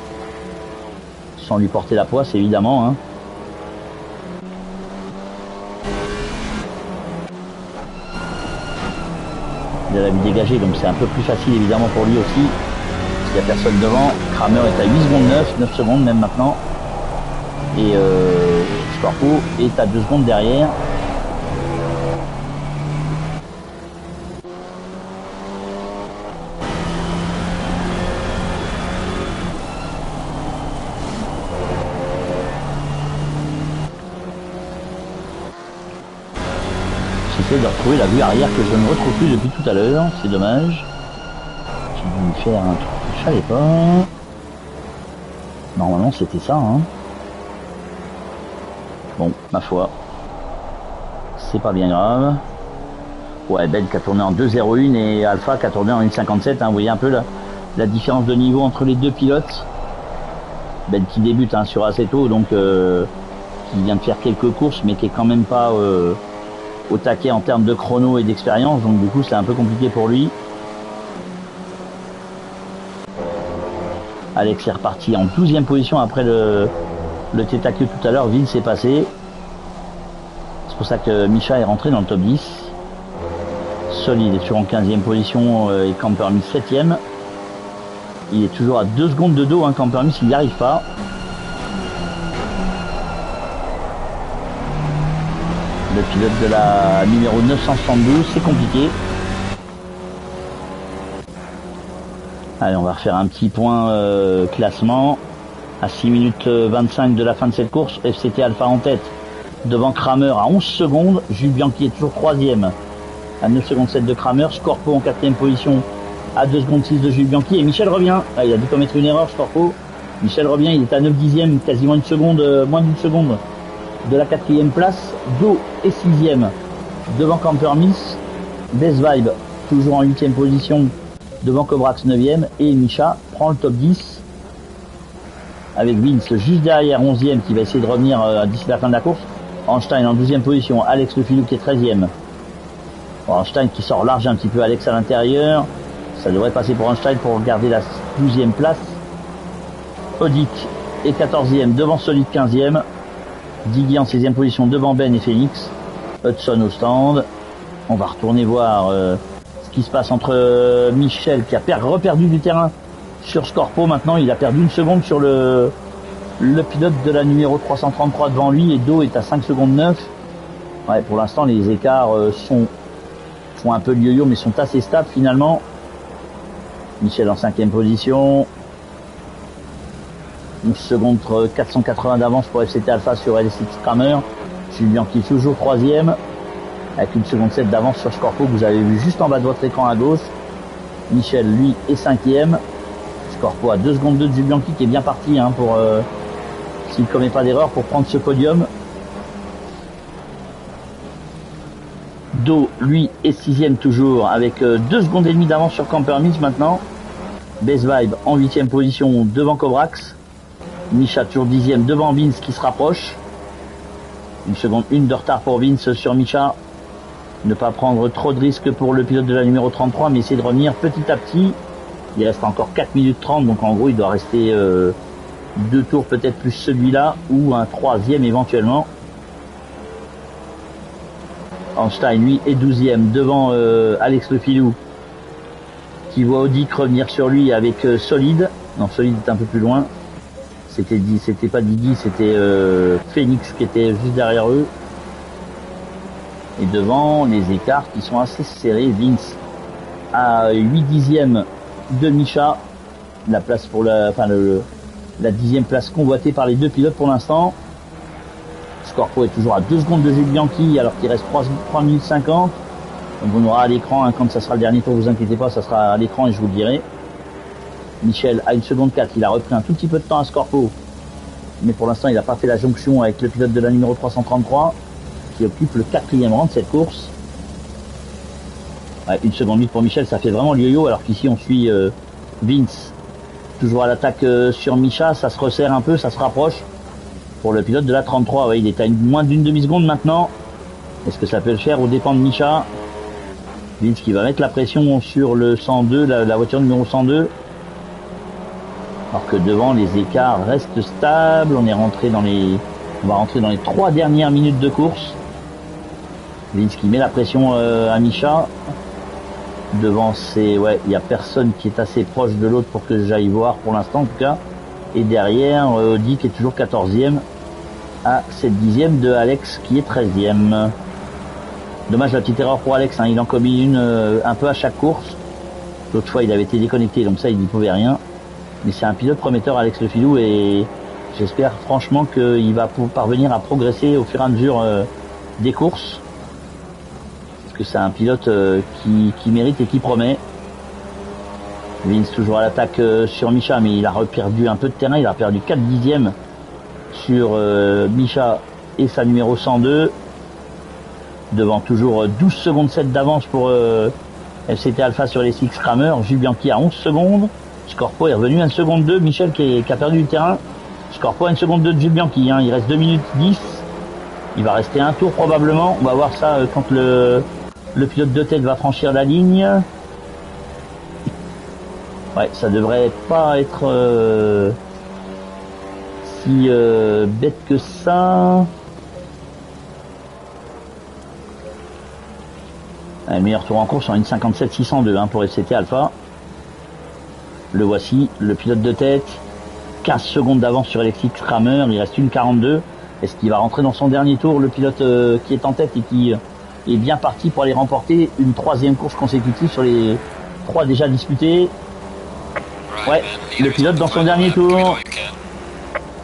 Sans lui porter la poisse évidemment, hein. Il a la vue dégagée, donc c'est un peu plus facile évidemment pour lui aussi. Parce qu'il n'y a personne devant. Kramer est à 8 secondes 9 secondes même maintenant. Et Scorpo est à 2 secondes derrière. J'essaie de retrouver la vue arrière que je ne retrouve plus depuis tout à l'heure, c'est dommage. J'ai dû faire un truc que je savais pas. Normalement c'était ça, hein. Bon, ma foi, c'est pas bien grave. Ouais, Ben qui a tourné en 2.01 et Alpha qui a tourné en 1.57, hein. Vous voyez un peu la différence de niveau entre les deux pilotes. Ben qui débute, hein, sur Aceto, donc qui vient de faire quelques courses, mais qui est quand même pas au taquet en termes de chrono et d'expérience, donc du coup c'est un peu compliqué pour lui. Alex est reparti en 12e position après le tête à queue tout à l'heure. Vince est passé. C'est pour ça que Micha est rentré dans le top 10. Solide est toujours en 15e position et Camper Miss 7e. Il est toujours à 2 secondes de dos, hein, Camper Miss, il n'y arrive pas. Le pilote de la numéro 972, c'est compliqué. Allez, on va refaire un petit point classement. À 6 minutes 25 de la fin de cette course, FCT Alpha en tête devant Kramer à 11 secondes. Jules Bianchi est toujours 3e à 9 secondes 7 de Kramer. Scorpo en 4e position à 2 secondes 6 de Jules Bianchi. Et Michel revient. Ah, il a dû commettre une erreur, Scorpo. Michel revient, il est à 9 dixièmes, quasiment une seconde, moins d'une seconde de la 4e place. Do est 6e devant Camper Miss. Best Vibe toujours en 8e position devant Cobrax 9e. Et Micha prend le top 10 avec Vince juste derrière 11e qui va essayer de revenir d'ici la fin de la course. Einstein en 12e position, Alex Le Filou qui est 13e. Bon, Einstein qui sort large un petit peu, Alex à l'intérieur. Ça devrait passer pour Einstein pour garder la 12e place. Odik est 14e devant Solid 15e. Diggy en 16e position devant Ben et Phoenix. Hudson au stand. On va retourner voir ce qui se passe entre Michel qui a reperdu du terrain sur Scorpo. Maintenant il a perdu 1 seconde sur le pilote de la numéro 333 devant lui, et Do est à 5 secondes 9. Ouais, pour l'instant les écarts font un peu le yo-yo mais sont assez stables finalement. Michel en 5e position, 11 secondes 480 d'avance pour FCT Alpha sur LSX Kramer. Jules Bianchi toujours 3e. avec une seconde 7 d'avance sur Scorpo que vous avez vu juste en bas de votre écran à gauche. Michel, lui, est 5e. Scorpo à 2 secondes 2 de Jules Bianchi qui est bien parti hein, pour s'il ne commet pas d'erreur pour prendre ce podium. Do, lui, est 6e toujours avec 2 secondes et demie d'avance sur Camper Mills maintenant. Best Vibe en 8e position devant Cobrax. Misha toujours 10e devant Vince qui se rapproche. Une seconde 1 de retard pour Vince sur Misha. Ne pas prendre trop de risques pour le pilote de la numéro 33 mais essayer de revenir petit à petit. Il reste encore 4 minutes 30 donc en gros il doit rester 2 tours peut-être plus celui-là ou un 3e éventuellement. Einstein lui est 12e devant Alex Le Filou qui voit Audic revenir sur lui avec Solide. Non, Solide est un peu plus loin. C'était pas Didi, c'était Phoenix qui était juste derrière eux. Et devant, les écarts qui sont assez serrés. Vince à 8 dixièmes de Misha. La place pour la 10e place convoitée par les deux pilotes pour l'instant. Scorpo est toujours à 2 secondes de Jules Bianchi alors qu'il reste 3 minutes 50. Donc on aura à l'écran, hein, quand ça sera le dernier tour, vous inquiétez pas, ça sera à l'écran et je vous le dirai. Michel à 1 seconde 4, il a repris un tout petit peu de temps à Scorpo. Mais pour l'instant il n'a pas fait la jonction avec le pilote de la numéro 333 qui occupe le 4e rang de cette course. Ouais, 1 seconde 8 pour Michel, ça fait vraiment le yo-yo alors qu'ici on suit Vince. Toujours à l'attaque sur Misha, ça se resserre un peu, ça se rapproche. Pour le pilote de la 33, ouais, il est à moins d'une demi-seconde maintenant. Est-ce que ça peut le faire au dépend de Misha? Vince qui va mettre la pression sur le 102, la voiture numéro 102. Alors que devant, les écarts restent stables. On va rentrer dans les 3 dernières minutes de course. Vince qui met la pression à Misha. Devant, il n'y a personne qui est assez proche de l'autre pour que j'aille voir pour l'instant en tout cas. Et derrière, Audi qui est toujours 14e à 7 dixièmes de Alex qui est 13e. Dommage la petite erreur pour Alex, hein. Il en commet une un peu à chaque course. L'autre fois il avait été déconnecté donc ça il n'y pouvait rien. Mais c'est un pilote prometteur Alex Le Filou et j'espère franchement qu'il va parvenir à progresser au fur et à mesure des courses. Parce que c'est un pilote qui mérite et qui promet. Vince toujours à l'attaque sur Misha mais il a perdu un peu de terrain, il a perdu 4 dixièmes sur Misha et sa numéro 102. Devant toujours 12 secondes 7 d'avance pour FCT Alpha sur les 6 Kramer. Jules Bianchi à 11 secondes. Scorpo est revenu à 1 seconde 2. Michel qui a perdu du terrain. Scorpo à 1 seconde 2 de Jules Bianchi. Hein. Il reste 2 minutes 10. Il va rester un tour probablement. On va voir ça quand le pilote de tête va franchir la ligne. Ouais, ça devrait pas être si bête que ça. Le meilleur tour en course en 1,57,602 hein, pour FCT Alpha. Le voici, le pilote de tête. 15 secondes d'avance sur Alexis Kramer. Il reste 1,42. Est-ce qu'il va rentrer dans son dernier tour, le pilote qui est en tête et qui est bien parti pour aller remporter une 3e course consécutive sur les 3 déjà disputées? Ouais, le pilote dans son dernier tour.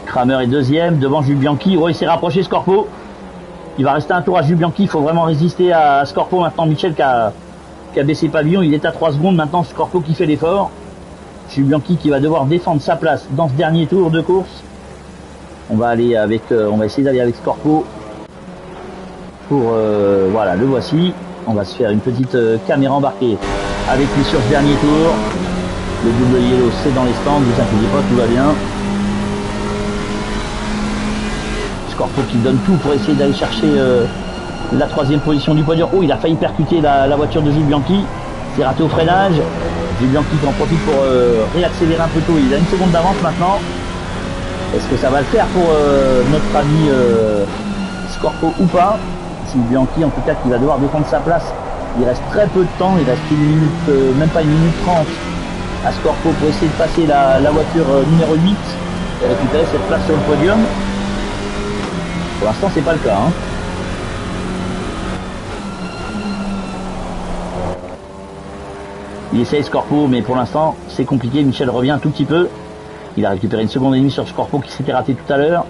Kramer est 2e, devant Jules Bianchi. Oh, il s'est rapproché, Scorpo. Il va rester un tour à Jules Bianchi. Il faut vraiment résister à Scorpo maintenant. Michel qui a baissé pavillon. Il est à 3 secondes. Maintenant, Scorpo qui fait l'effort. Jules Bianchi qui va devoir défendre sa place dans ce dernier tour de course. On va essayer d'aller avec Scorpo. Voilà, le voici. On va se faire une petite caméra embarquée avec lui sur ce dernier tour. Le double yellow, c'est dans les stands. Ne vous inquiétez pas, tout va bien. Scorpo qui donne tout pour essayer d'aller chercher la 3e position du podium. Oh, il a failli percuter la voiture de Jules Bianchi. C'est raté au freinage. Jules Bianchi qui en profite pour réaccélérer un peu tôt. Il a 1 seconde d'avance maintenant. Est-ce que ça va le faire pour notre ami Scorpo ou pas? Jules Bianchi en tout cas qui va devoir défendre sa place. Il reste très peu de temps. Il reste une minute, même pas 1 minute 30 à Scorpo pour essayer de passer la voiture numéro 8 et récupérer cette place sur le podium. Pour l'instant, c'est pas le cas. Hein. Il essaye Scorpo, mais pour l'instant, c'est compliqué. Michel revient un tout petit peu. Il a récupéré 1 seconde et demie sur Scorpo qui s'était raté tout à l'heure.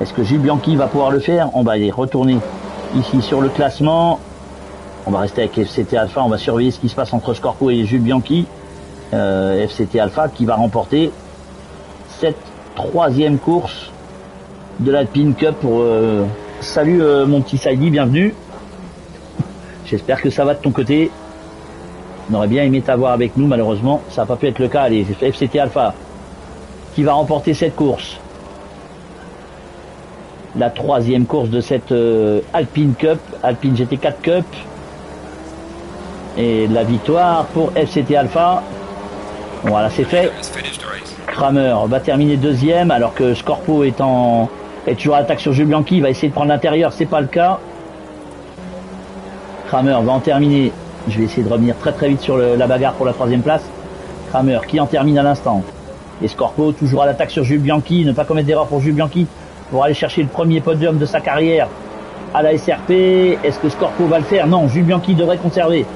Est-ce que Jules Bianchi va pouvoir le faire? On va aller retourner ici sur le classement. On va rester avec FCT Alpha, on va surveiller ce qui se passe entre Scorpo et Jules Bianchi. FCT Alpha qui va remporter cette 3e course de l'Alpine Cup pour... Salut mon petit Saïdi, bienvenue. J'espère que ça va de ton côté. On aurait bien aimé t'avoir avec nous, malheureusement ça n'a pas pu être le cas. Allez, FCT Alpha qui va remporter cette course, la 3e course de cette Alpine Cup, Alpine GT4 Cup, et la victoire pour FCT Alpha. Voilà, c'est fait. Kramer va terminer 2e alors que Scorpo est toujours à l'attaque sur Jules Bianchi. Il va essayer de prendre l'intérieur, c'est pas le cas. Kramer va en terminer. Je vais essayer de revenir très très vite sur la bagarre pour la 3e place. Kramer qui en termine à l'instant. Et Scorpo toujours à l'attaque sur Jules Bianchi. Ne pas commettre d'erreur pour Jules Bianchi pour aller chercher le premier podium de sa carrière à la SRP. Est-ce que Scorpo va le faire? Non, Jules Bianchi devrait conserver.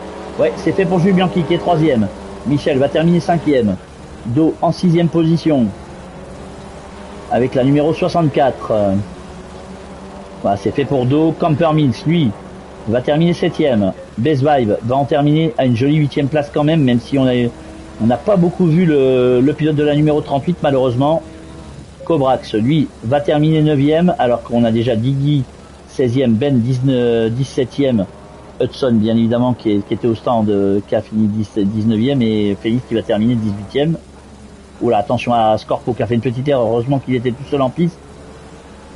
Ouais, c'est fait pour Jules Bianchi qui est 3e. Michel va terminer 5e. Do en 6e position avec la numéro 64. Voilà, c'est fait pour Do. Camper Mills, lui, va terminer 7e. Best Vibe va en terminer à une jolie 8e place quand même si on n'a pas beaucoup vu le pilote de la numéro 38 malheureusement. Cobrax, lui, va terminer 9e alors qu'on a déjà Diggy 16e, Ben 17e, Hudson bien évidemment qui était au stand, qui a fini 19e, et Félix qui va terminer 18e. Oula, attention à Scorpo qui a fait une petite erreur, heureusement qu'il était tout seul en piste.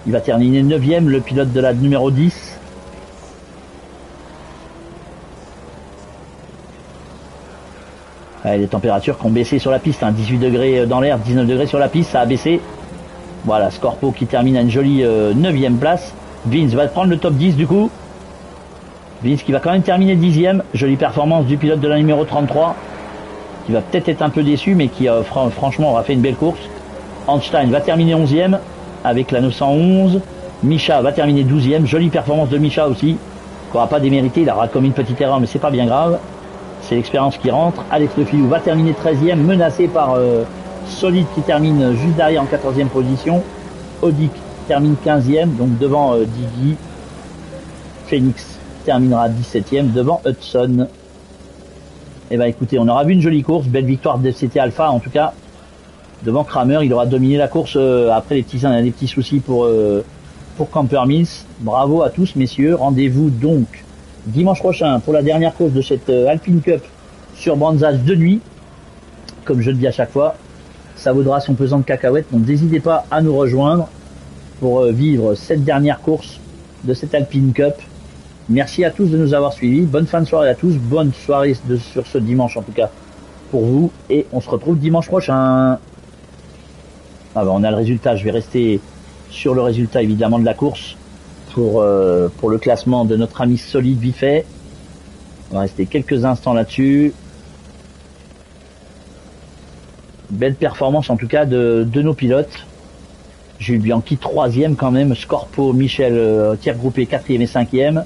Il va terminer 9e, le pilote de la numéro 10. Les températures qui ont baissé sur la piste, 18 degrés dans l'air, 19 degrés sur la piste, ça a baissé. Voilà, Scorpo qui termine à une jolie 9e place. Vince va prendre le top 10 du coup. Vince qui va quand même terminer 10e. Jolie performance du pilote de la numéro 33. Qui va peut-être être un peu déçu, mais qui franchement aura fait une belle course. Einstein va terminer 11e avec la 911. Misha va terminer 12e. Jolie performance de Misha aussi. Qu'on n'aura pas démérité, il aura commis une petite erreur, mais c'est pas bien grave. C'est l'expérience qui rentre. Alex Lefilou va terminer 13e, menacé par Solide qui termine juste derrière en 14e position. Odic termine 15e, donc devant Diggy. Phoenix terminera 17e devant Hudson. Et ben écoutez, on aura vu une jolie course, belle victoire de FCT Alpha en tout cas. Devant Kramer, il aura dominé la course après les petits soucis pour Camper Mills. Bravo à tous messieurs, rendez-vous donc dimanche prochain pour la dernière course de cette Alpine Cup sur Brandzas de nuit. Comme je le dis à chaque fois, ça vaudra son pesant de cacahuètes, donc n'hésitez pas à nous rejoindre pour vivre cette dernière course de cette Alpine Cup. Merci à tous de nous avoir suivis, bonne fin de soirée à tous, bonne soirée sur ce dimanche en tout cas pour vous, et on se retrouve dimanche prochain. On a le résultat, je vais rester sur le résultat évidemment de la course pour le classement de notre ami Solide Biffet. On va rester quelques instants là-dessus. Belle performance en tout cas de nos pilotes. Jules Bianchi 3e quand même, Scorpo, Michel tiers groupé 4e et 5e.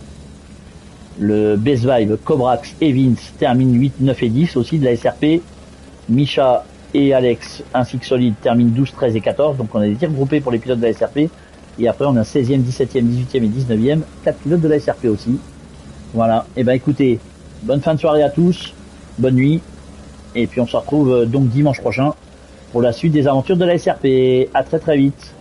Le Best Vibe, Cobrax et Vince terminent 8, 9 et 10 aussi de la SRP. Misha et Alex ainsi que Solide terminent 12, 13 et 14. Donc on a des tiers groupés pour les pilotes de la SRP. Et après on a 16e, 17e, 18e et 19e. 4 pilotes de la SRP aussi. Voilà, et ben écoutez, bonne fin de soirée à tous, bonne nuit. Et puis on se retrouve donc dimanche prochain pour la suite des aventures de la SRP. À très très vite.